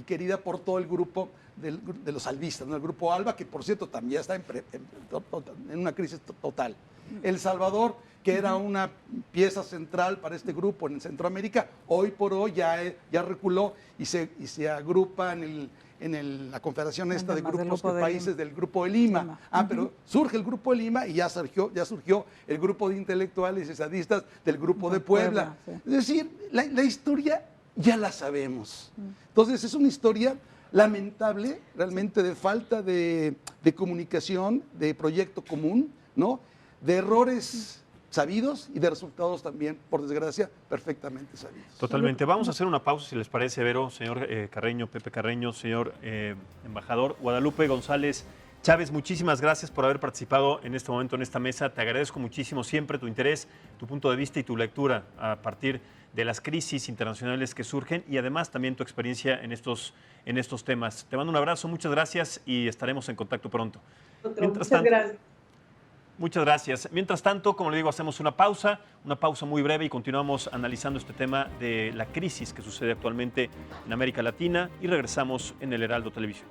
querida por todo el grupo de los albistas, ¿no? El grupo ALBA, que por cierto también está en una crisis total. El Salvador, que era una pieza central para este grupo en Centroamérica, hoy por hoy ya reculó y se agrupa en la confederación esta de grupos de países del Grupo de Lima. Pero surge el Grupo de Lima y ya surgió el grupo de intelectuales y sadistas del Grupo de Puebla. Sí. Es decir, la historia ya la sabemos. Entonces es una historia lamentable, realmente, de falta de comunicación, de proyecto común, ¿no? De errores sabidos y de resultados también, por desgracia, perfectamente sabidos. Totalmente. Vamos a hacer una pausa, si les parece, Vero, señor Carreño, Pepe Carreño, señor embajador. Guadalupe González Chávez, muchísimas gracias por haber participado en este momento en esta mesa. Te agradezco muchísimo siempre tu interés, tu punto de vista y tu lectura a partir de las crisis internacionales que surgen y además también tu experiencia en estos temas. Te mando un abrazo, muchas gracias y estaremos en contacto pronto. Muchas gracias. Muchas gracias. Mientras tanto, como le digo, hacemos una pausa muy breve y continuamos analizando este tema de la crisis que sucede actualmente en América Latina y regresamos en el Heraldo Televisión.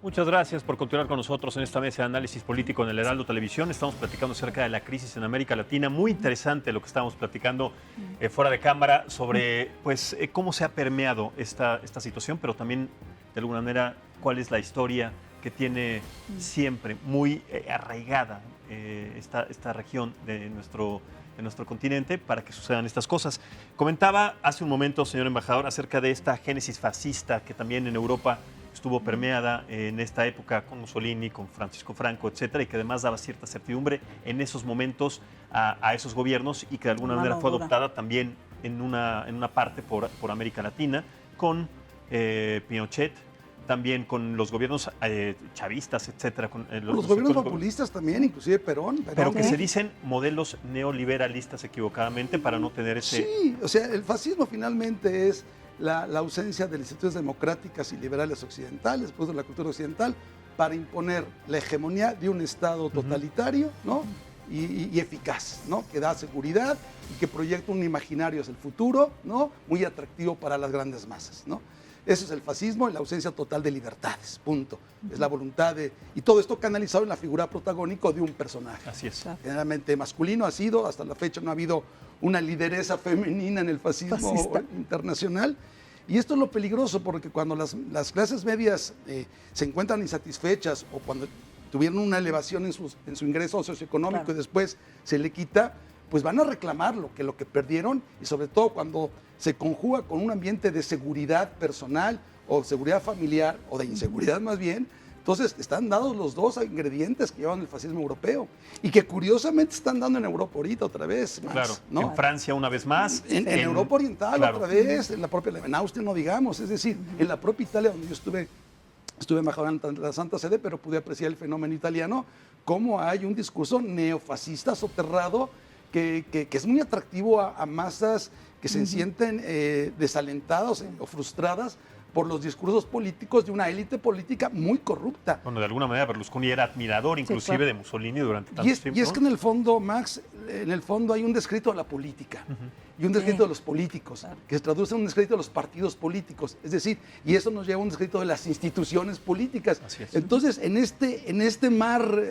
Muchas gracias por continuar con nosotros en esta mesa de análisis político en el Heraldo Televisión. Estamos platicando acerca de la crisis en América Latina. Muy interesante lo que estamos platicando fuera de cámara sobre cómo se ha permeado esta situación, pero también de alguna manera cuál es la historia que tiene siempre muy arraigada esta región de nuestro continente para que sucedan estas cosas. Comentaba hace un momento, señor embajador, acerca de esta génesis fascista que también en Europa estuvo permeada en esta época con Mussolini, con Francisco Franco, etcétera, y que además daba cierta certidumbre en esos momentos a esos gobiernos y que de alguna manera fue adoptada también en una parte por América Latina con Pinochet, también con los gobiernos chavistas, etcétera. Con los gobiernos populistas también, inclusive Perón. Pero que se dicen modelos neoliberalistas equivocadamente para no tener ese... Sí, o sea, el fascismo finalmente es la ausencia de las instituciones democráticas y liberales occidentales, pues de la cultura occidental, para imponer la hegemonía de un Estado totalitario, ¿no? Y eficaz, ¿no? Que da seguridad y que proyecta un imaginario hacia el futuro, ¿no? Muy atractivo para las grandes masas, ¿no? Eso es el fascismo y la ausencia total de libertades, punto. Es la voluntad de... Y todo esto canalizado en la figura protagónica de un personaje. Así es. Generalmente masculino ha sido, hasta la fecha no ha habido una lideresa femenina en el fascismo internacional. Y esto es lo peligroso, porque cuando las clases medias se encuentran insatisfechas o cuando tuvieron una elevación en su ingreso socioeconómico y después se le quita, pues van a reclamar lo que perdieron, y sobre todo cuando se conjuga con un ambiente de seguridad personal o seguridad familiar o de inseguridad más bien. Entonces están dados los dos ingredientes que llevan el fascismo europeo y que curiosamente están dando en Europa ahorita otra vez más, claro, ¿no? en Francia una vez más. En Europa Oriental otra vez, en Austria no digamos, es decir, en la propia Italia donde yo estuve embajador en la Santa Sede, pero pude apreciar el fenómeno italiano, cómo hay un discurso neofascista soterrado que es muy atractivo a masas que se sienten desalentadas o frustradas por los discursos políticos de una élite política muy corrupta. Bueno, de alguna manera Berlusconi era admirador inclusive de Mussolini durante tanto tiempo. Y es que en el fondo, Max, hay un descrito de la política y un descrito de los políticos, que se traduce en un descrito de los partidos políticos. Es decir, y eso nos lleva a un descrito de las instituciones políticas. Así es. Entonces, en este mar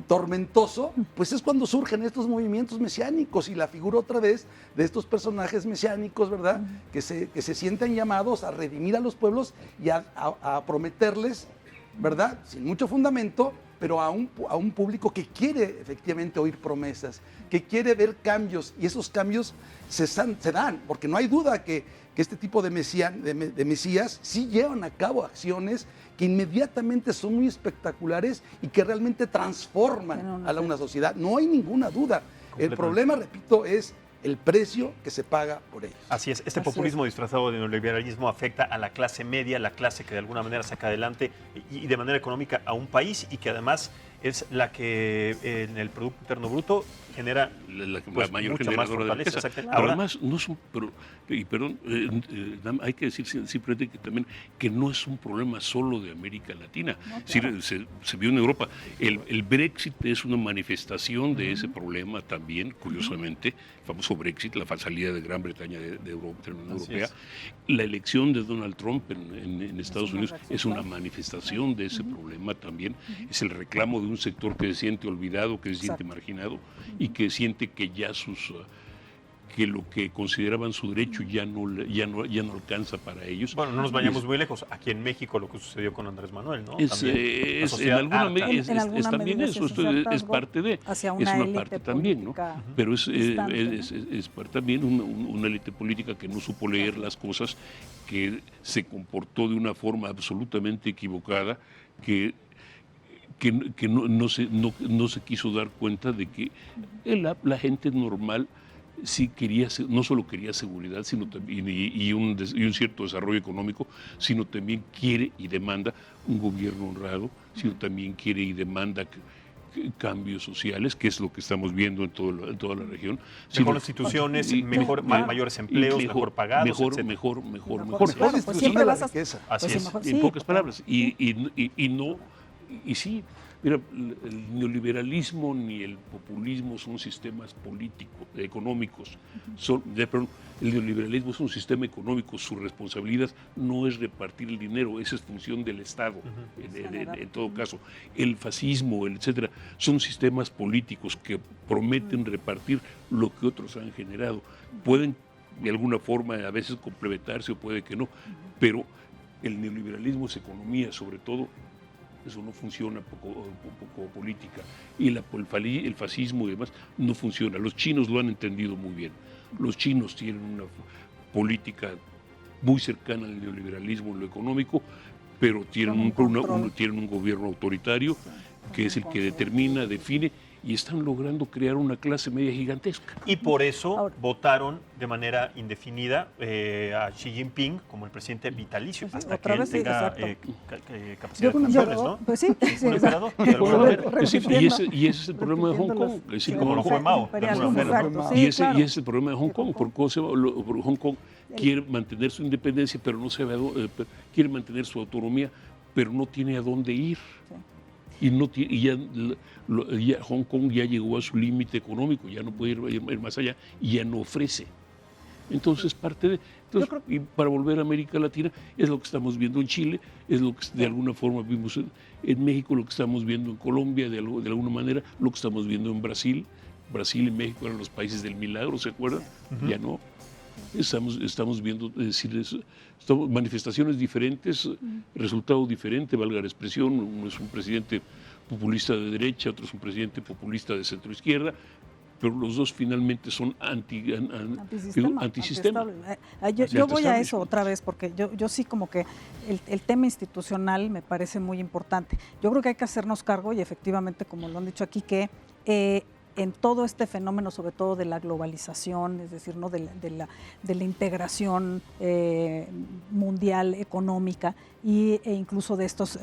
tormentoso, pues es cuando surgen estos movimientos mesiánicos y la figura otra vez de estos personajes mesiánicos, ¿verdad? Que se sienten llamados a redimir a los pueblos y a prometerles, ¿verdad? Sin mucho fundamento, pero a un público que quiere efectivamente oír promesas, que quiere ver cambios, y esos cambios se dan, porque no hay duda que este tipo de mesías sí llevan a cabo acciones que inmediatamente son muy espectaculares y que realmente transforman a una sociedad. No hay ninguna duda. El problema, repito, es el precio que se paga por ellos. Así es. Este populismo disfrazado de neoliberalismo afecta a la clase media, la clase que de alguna manera saca adelante y de manera económica a un país y que además es la que en el Producto Interno Bruto genera la pues, mayor mucha generadora más de fortaleza. riqueza. Exacto. Pero Ahora, además, no es un, perdón, hay que decir simplemente que también que no es un problema solo de América Latina. No, Es decir, claro. se vio en Europa. El Brexit es una manifestación de ese problema también, curiosamente, el famoso Brexit, la salida de Gran Bretaña de Europa, de la Unión Así Europea. es. La elección de Donald Trump en Estados una Unidos reacción, es una claro. manifestación de ese problema también. Es el reclamo de un sector que se siente olvidado, que se siente Exacto. marginado y que siente que ya que lo que consideraban su derecho ya no alcanza para ellos. bueno, no nos vayamos muy lejos. Aquí en México lo que sucedió con Andrés Manuel, ¿no? Es, También, la en sociedad alguna harta. medida es alguna también medida eso, sí es un esto es hartazgo parte de, hacia es una una élite parte también, ¿no? política Pero distante, ¿no? es parte también una élite política que no supo leer las cosas, que se comportó de una forma absolutamente equivocada, que no se quiso dar cuenta de que la gente normal sí quería, no solo quería seguridad sino también, y un cierto desarrollo económico, sino también quiere y demanda un gobierno honrado, sino también quiere y demanda cambios sociales, que es lo que estamos viendo en toda la región. Mejor instituciones, mayores empleos, mejor pagados, mejor. Claro, Mejor pues distribución siempre de la vas a- riqueza. Así pues sí, es. mejor- En sí, pocas claro. palabras. Y sí, mira, el neoliberalismo ni el populismo son sistemas políticos, económicos. Perdón, el neoliberalismo es un sistema económico. Su responsabilidad no es repartir el dinero, esa es función del Estado, en todo caso. El fascismo, etcétera, son sistemas políticos que prometen repartir lo que otros han generado. Pueden de alguna forma a veces complementarse o puede que no, pero el neoliberalismo es economía, sobre todo. Eso no funciona poco política. Y el fascismo y demás no funciona. Los chinos lo han entendido muy bien. Los chinos tienen una política muy cercana al neoliberalismo en lo económico, pero tienen un gobierno autoritario que es el que determina, define, y están logrando crear una clase media gigantesca. Y por eso Ahora- votaron de manera indefinida a Xi Jinping como el presidente vitalicio, Pues sí, hasta otra que él vez, sí, tenga exacto. capacidad de funciones, ¿no? Pues sí, sí, Un emperador, de alguna Bueno, manera. repitiendo- y ese es el problema de Hong Kong. repitiendo Es decir, como lo fue Mao, de alguna manera, Exacto, ¿no? sí, y ese claro. es el problema de Hong Kong. Porque Hong Kong quiere mantener su independencia, pero no sabe quiere mantener su autonomía, pero no tiene a dónde ir. Y ya Hong Kong ya llegó a su límite económico, ya no puede ir más allá y ya no ofrece. Entonces, y para volver a América Latina, es lo que estamos viendo en Chile, es lo que de alguna forma vimos en México, lo que estamos viendo en Colombia, de alguna manera, lo que estamos viendo en Brasil. Brasil y México eran los países del milagro, ¿se acuerdan? Ya no. Estamos viendo, manifestaciones diferentes, resultado diferente, valga la expresión. Uno es un presidente populista de derecha, otro es un presidente populista de centro-izquierda, pero los dos finalmente son antisistema. Yo voy a eso otra vez, porque yo sí como que el tema institucional me parece muy importante. Yo creo que hay que hacernos cargo, y efectivamente, como lo han dicho aquí, que en todo este fenómeno, sobre todo de la globalización, es decir, ¿no? de la integración mundial económica e incluso de estos,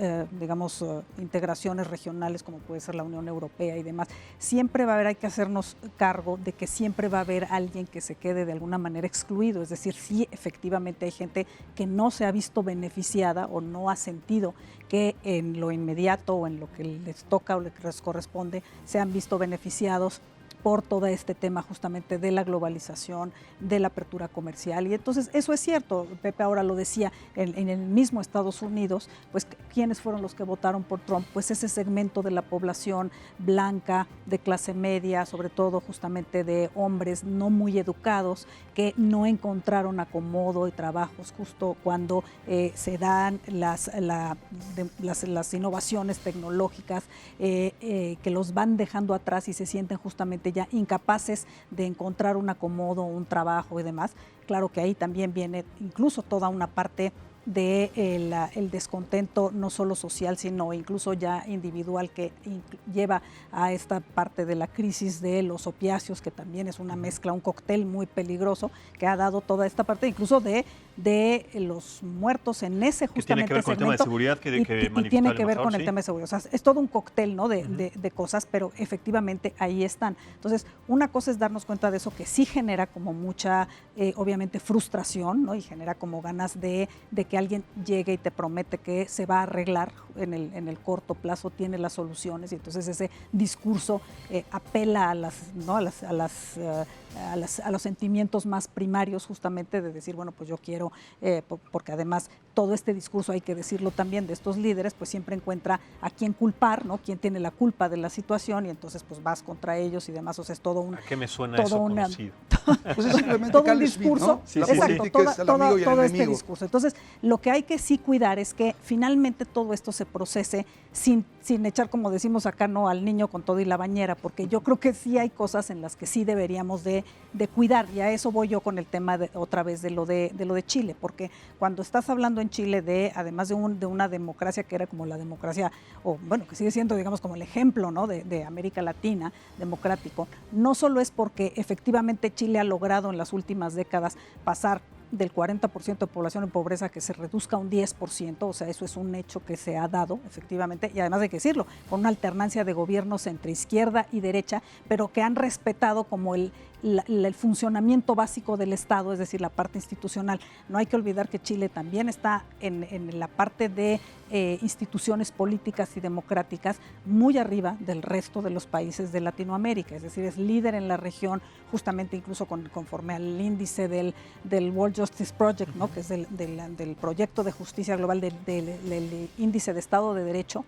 integraciones regionales como puede ser la Unión Europea y demás, siempre va a haber, hay que hacernos cargo de que siempre va a haber alguien que se quede de alguna manera excluido, es decir, sí, efectivamente hay gente que no se ha visto beneficiada o no ha sentido que en lo inmediato o en lo que les toca o lo que les corresponde se han visto beneficiados por todo este tema justamente de la globalización, de la apertura comercial. Y entonces eso es cierto, Pepe ahora lo decía, en el mismo Estados Unidos, pues ¿quiénes fueron los que votaron por Trump? Pues ese segmento de la población blanca, de clase media, sobre todo justamente de hombres no muy educados, que no encontraron acomodo y trabajos justo cuando se dan las innovaciones tecnológicas que los van dejando atrás y se sienten justamente ya incapaces de encontrar un acomodo, un trabajo y demás. Claro que ahí también viene incluso toda una parte de el descontento no solo social, sino incluso ya individual, que lleva a esta parte de la crisis de los opiáceos, que también es una mezcla, un cóctel muy peligroso, que ha dado toda esta parte, incluso de los muertos en ese justamente que tiene que ver con el tema de seguridad y tiene que ver con el tema de seguridad. O sea, es todo un cóctel, ¿no? de cosas, pero efectivamente ahí están. Entonces, una cosa es darnos cuenta de eso, que sí genera como mucha, obviamente, frustración, ¿no? Y genera como ganas de que alguien llegue y te promete que se va a arreglar en el corto plazo, tiene las soluciones, y entonces ese discurso apela a los sentimientos más primarios, justamente de decir, bueno, pues yo quiero, porque además todo este discurso, hay que decirlo también, de estos líderes, pues siempre encuentra a quién culpar, ¿no? Quién tiene la culpa de la situación, y entonces pues vas contra ellos y demás. O sea, es todo un... ¿A qué me suena eso conocido? Pues es simplemente todo un discurso, Smith, ¿no? Exacto, todo este discurso. Entonces, lo que hay que sí cuidar es que finalmente todo esto se procese sin echar, como decimos acá, no al niño con todo y la bañera, porque yo creo que sí hay cosas en las que sí deberíamos de cuidar, y a eso voy yo con el tema otra vez de lo de Chile, porque cuando estás hablando en Chile además de una democracia que era como la democracia, o bueno, que sigue siendo, digamos, como el ejemplo, ¿no? de América Latina, democrático, no solo es porque efectivamente Chile ha logrado en las últimas décadas pasar del 40% de población en pobreza que se reduzca a un 10%, o sea, eso es un hecho que se ha dado, efectivamente, y además hay que decirlo, con una alternancia de gobiernos entre izquierda y derecha, pero que han respetado como el funcionamiento básico del Estado, es decir, la parte institucional. No hay que olvidar que Chile también está en la parte de instituciones políticas y democráticas muy arriba del resto de los países de Latinoamérica, es decir, es líder en la región, justamente incluso conforme al índice del World Justice Project, ¿no? Que es del proyecto de justicia global, del índice de Estado de Derecho.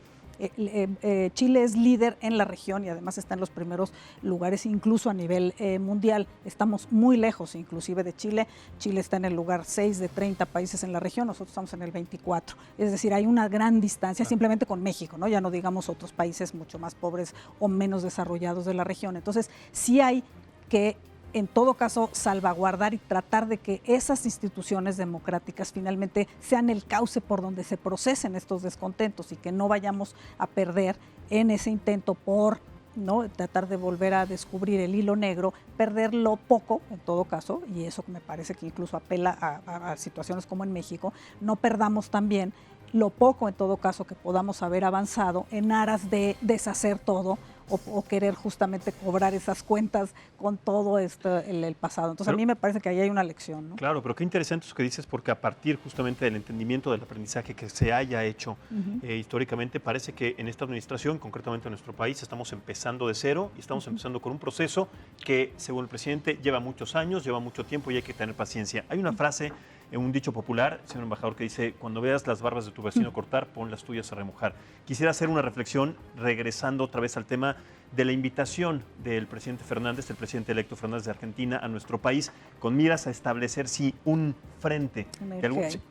Chile es líder en la región y además está en los primeros lugares incluso a nivel mundial. Estamos muy lejos inclusive de Chile. Chile está en el lugar 6 de 30 países en la región, nosotros estamos en el 24. Es decir, hay una gran distancia simplemente con México, ¿no? Ya no digamos otros países mucho más pobres o menos desarrollados de la región. Entonces, sí hay que, en todo caso, salvaguardar y tratar de que esas instituciones democráticas finalmente sean el cauce por donde se procesen estos descontentos, y que no vayamos a perder en ese intento por, ¿no?, tratar de volver a descubrir el hilo negro, perder lo poco, en todo caso, y eso me parece que incluso apela a situaciones como en México. No perdamos también lo poco, en todo caso, que podamos haber avanzado en aras de deshacer todo o querer justamente cobrar esas cuentas con todo el pasado. Entonces, a mí me parece que ahí hay una lección, ¿no? Claro, pero qué interesante eso que dices, porque a partir justamente del entendimiento del aprendizaje que se haya hecho históricamente, parece que en esta administración, concretamente en nuestro país, estamos empezando de cero y estamos empezando con un proceso que, según el presidente, lleva muchos años, lleva mucho tiempo y hay que tener paciencia. Hay una frase, un dicho popular, señor embajador, que dice: cuando veas las barbas de tu vecino cortar, pon las tuyas a remojar. Quisiera hacer una reflexión regresando otra vez al tema de la invitación del presidente Fernández, del presidente electo Fernández de Argentina, a nuestro país, con miras a establecer, sí, un frente.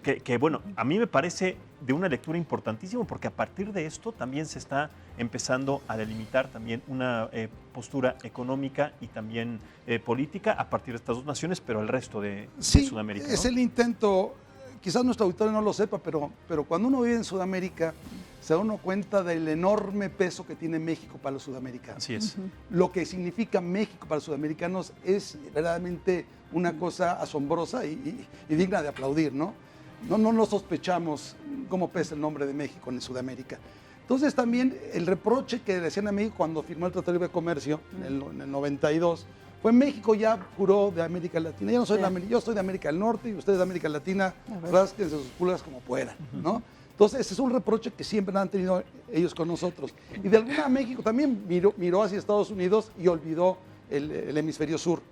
Que bueno, a mí me parece de una lectura importantísima, porque a partir de esto también se está empezando a delimitar también una postura económica y también política a partir de estas dos naciones, pero al resto de Sudamérica, ¿no? Es el intento, quizás nuestro auditorio no lo sepa, pero cuando uno vive en Sudamérica, se da uno cuenta del enorme peso que tiene México para los sudamericanos. Así es. Lo que significa México para los sudamericanos es verdaderamente una cosa asombrosa y digna de aplaudir, ¿no? No sospechamos cómo pesa el nombre de México en Sudamérica. Entonces también el reproche que decían a México cuando firmó el Tratado de Libre Comercio en el 92, fue México ya juró de América Latina. Yo no soy yo soy de América del Norte y ustedes de América Latina, rásquense sus pulgas como puedan, ¿no? Entonces, ese es un reproche que siempre han tenido ellos con nosotros. Y de alguna manera México también miró hacia Estados Unidos y olvidó el hemisferio sur.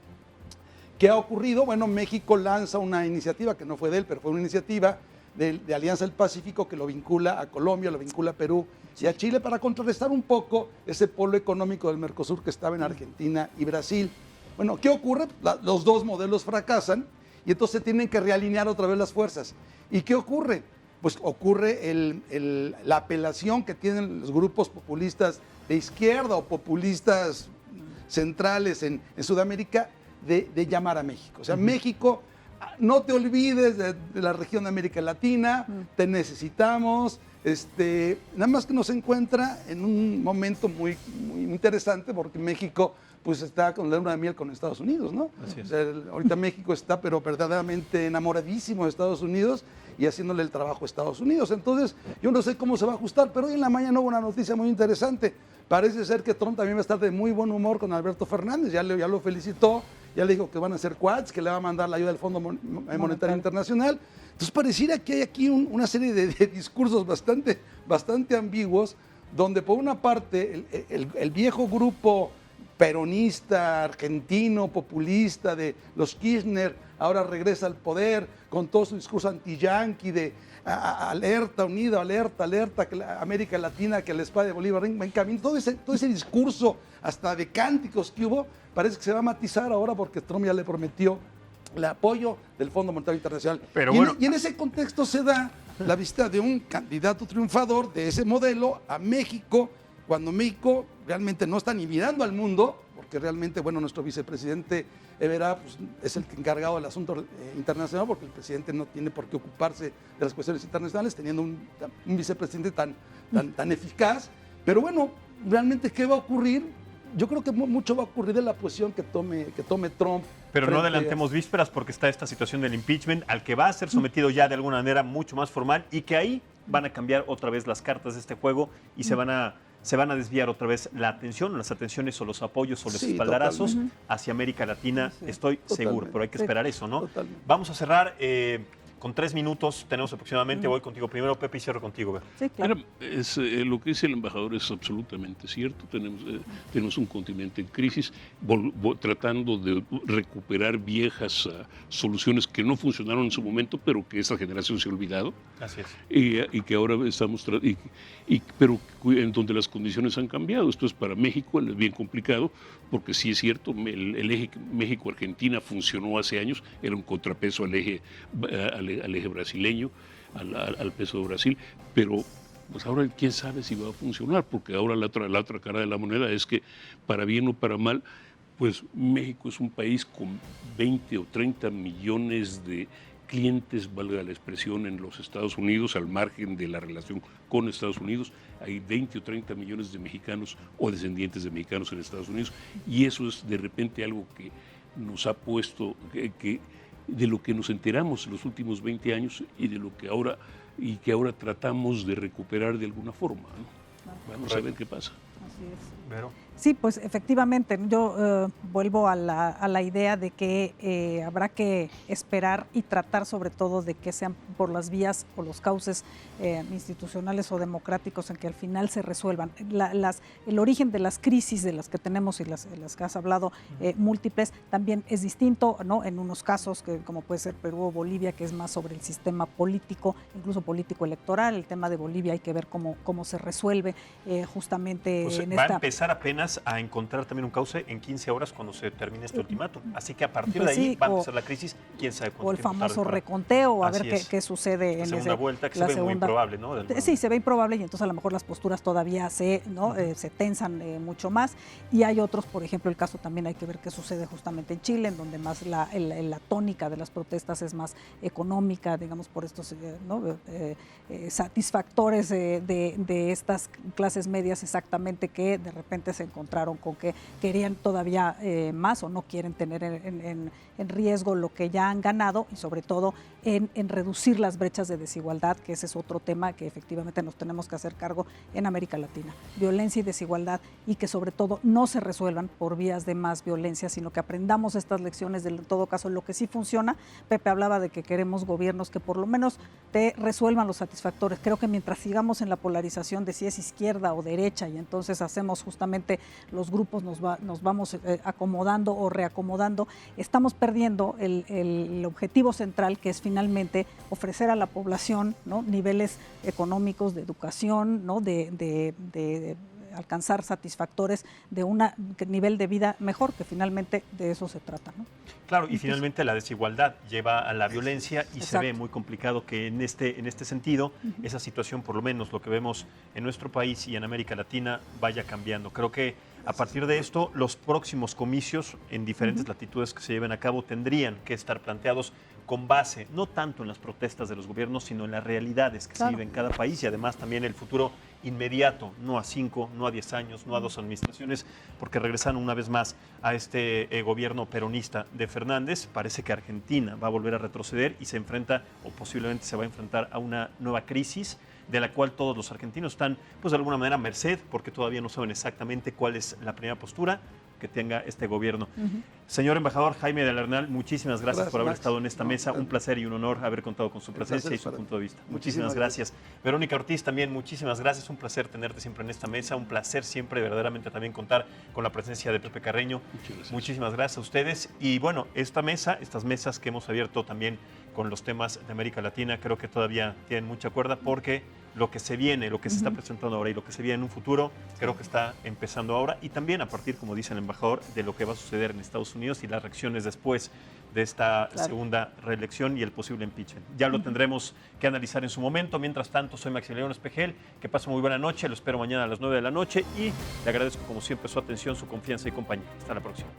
¿Qué ha ocurrido? Bueno, México lanza una iniciativa, que no fue de él, pero fue una iniciativa de Alianza del Pacífico que lo vincula a Colombia, lo vincula a Perú y a Chile, para contrarrestar un poco ese polo económico del Mercosur que estaba en Argentina y Brasil. Bueno, ¿qué ocurre? Los dos modelos fracasan y entonces tienen que realinear otra vez las fuerzas. ¿Y qué ocurre? Pues ocurre la apelación que tienen los grupos populistas de izquierda o populistas centrales en Sudamérica de llamar a México. O sea, México no te olvides de la región de América Latina, te necesitamos. Nada más que nos encuentra en un momento muy, muy interesante porque México pues está con la luna de miel con Estados Unidos, ¿no? Así es. O sea, ahorita México está pero verdaderamente enamoradísimo de Estados Unidos y haciéndole el trabajo a Estados Unidos. Entonces, yo no sé cómo se va a ajustar, pero hoy en la mañana hubo una noticia muy interesante. Parece ser que Trump también va a estar de muy buen humor con Alberto Fernández, ya lo felicitó, ya le dijo que van a hacer quads, que le va a mandar la ayuda del Fondo Monetario Internacional. Entonces pareciera que hay aquí una serie de discursos bastante ambiguos, donde por una parte el viejo grupo peronista, argentino, populista de los Kirchner, ahora regresa al poder con todo su discurso anti-yanqui de alerta, unido, alerta, que la América Latina, que la espada de Bolívar va en camino. Todo ese discurso, hasta de cánticos que hubo, parece que se va a matizar ahora porque Trump ya le prometió el apoyo del Fondo Monetario Internacional. Pero y en ese contexto se da la visita de un candidato triunfador de ese modelo a México, cuando México realmente no está ni mirando al mundo, porque realmente, bueno, nuestro vicepresidente Ebrard pues, es el encargado del asunto internacional, porque el presidente no tiene por qué ocuparse de las cuestiones internacionales, teniendo un vicepresidente tan eficaz. Pero bueno, realmente, ¿qué va a ocurrir? Yo creo que mucho va a ocurrir de la posición que tome Trump. Pero no adelantemos vísperas porque está esta situación del impeachment al que va a ser sometido ya de alguna manera mucho más formal y que ahí van a cambiar otra vez las cartas de este juego y se van a desviar otra vez las atenciones o los apoyos o los espaldarazos totalmente hacia América Latina. Sí, estoy seguro, pero hay que esperar eso, ¿no? Totalmente. Vamos a cerrar con 3 minutos, tenemos aproximadamente. Voy contigo primero, Pepe, y cierro contigo. Ver. Sí, claro. Mira, lo que dice el embajador es absolutamente cierto. Tenemos un continente en crisis, tratando de recuperar viejas soluciones que no funcionaron en su momento, pero que esa generación se ha olvidado. Así es. Y que ahora estamos, pero en donde las condiciones han cambiado. Esto es para México es bien complicado, porque sí es cierto, el eje México-Argentina funcionó hace años, era un contrapeso al eje brasileño, al peso de Brasil, pero pues ahora quién sabe si va a funcionar, porque ahora la otra cara de la moneda es que, para bien o para mal, pues México es un país con 20 o 30 millones de clientes, valga la expresión, en los Estados Unidos, al margen de la relación con Estados Unidos. Hay 20 o 30 millones de mexicanos o descendientes de mexicanos en Estados Unidos, y eso es de repente algo que nos ha puesto, de lo que nos enteramos en los últimos 20 años y de lo que ahora tratamos de recuperar de alguna forma, ¿no? Vamos a ver qué pasa. Así es. Vero. Sí, pues efectivamente, yo vuelvo a la idea de que habrá que esperar y tratar sobre todo de que sean por las vías o los cauces institucionales o democráticos en que al final se resuelvan. El origen de las crisis de las que tenemos y las que has hablado múltiples también es distinto, ¿no? En unos casos, como puede ser Perú o Bolivia, que es más sobre el sistema político, incluso político electoral. El tema de Bolivia hay que ver cómo se resuelve justamente Pues en va esta... a empezar apenas a encontrar también un cauce en 15 horas cuando se termine este ultimátum. Así que a partir Pues de ahí sí, va a empezar la crisis, quién sabe cuánto o el tiempo famoso tarde para- reconteo, a Así ver es. qué sucede La en segunda vuelta, que la se ve muy segunda- improbable, ¿no? De alguna Sí, se ve improbable y entonces a lo mejor las posturas todavía se tensan mucho más. Y hay otros, por ejemplo, el caso también hay que ver qué sucede justamente en Chile, en donde más la tónica de las protestas es más económica, digamos, por estos satisfactores de estas clases medias exactamente, que de repente se encontraron con que querían todavía más o no quieren tener en riesgo lo que ya han ganado, y sobre todo en reducir las brechas de desigualdad, que ese es otro tema que efectivamente nos tenemos que hacer cargo en América Latina. Violencia y desigualdad, y que sobre todo no se resuelvan por vías de más violencia, sino que aprendamos estas lecciones de, en todo caso, lo que sí funciona. Pepe hablaba de que queremos gobiernos que por lo menos te resuelvan los satisfactores. Creo que mientras sigamos en la polarización de si es izquierda o derecha, y entonces hacemos justamente los grupos, nos vamos acomodando o reacomodando, estamos perdiendo el objetivo central, que es finalmente ofrecer a la población, ¿no?, niveles económicos, de educación, ¿no?, de alcanzar satisfactores de un nivel de vida mejor, que finalmente de eso se trata, ¿no? Claro, y finalmente la desigualdad lleva a la violencia y Exacto. se ve muy complicado que en este sentido esa situación, por lo menos lo que vemos en nuestro país y en América Latina, vaya cambiando. Creo que a partir de esto, los próximos comicios en diferentes latitudes que se lleven a cabo tendrían que estar planteados con base no tanto en las protestas de los gobiernos, sino en las realidades que se viven en cada país y además también el futuro inmediato, no a 5, no a 10 años, no a 2 administraciones, porque regresando una vez más a este gobierno peronista de Fernández, parece que Argentina va a volver a retroceder y se enfrenta o posiblemente se va a enfrentar a una nueva crisis de la cual todos los argentinos están, pues de alguna manera, a merced, porque todavía no saben exactamente cuál es la primera postura que tenga este gobierno. Señor embajador Jaime del Arenal, muchísimas gracias por haber Max. estado en esta mesa. Un placer y un honor haber contado con su presencia y su punto de vista. Muchísimas gracias. Verónica Ortiz, también muchísimas gracias. Un placer tenerte siempre en esta mesa. Un placer siempre verdaderamente también contar con la presencia de Pepe Carreño. Muchísimas gracias a ustedes. Y bueno, estas mesas que hemos abierto también con los temas de América Latina, creo que todavía tienen mucha cuerda porque lo que se viene, lo que se está presentando ahora y lo que se viene en un futuro, creo que está empezando ahora y también a partir, como dice el embajador, de lo que va a suceder en Estados Unidos y las reacciones después de esta segunda reelección y el posible impeachment. Ya lo tendremos que analizar en su momento. Mientras tanto, soy Maximiliano Espejel. Que pase muy buena noche. Lo espero mañana a las 9 de la noche y le agradezco como siempre su atención, su confianza y compañía. Hasta la próxima.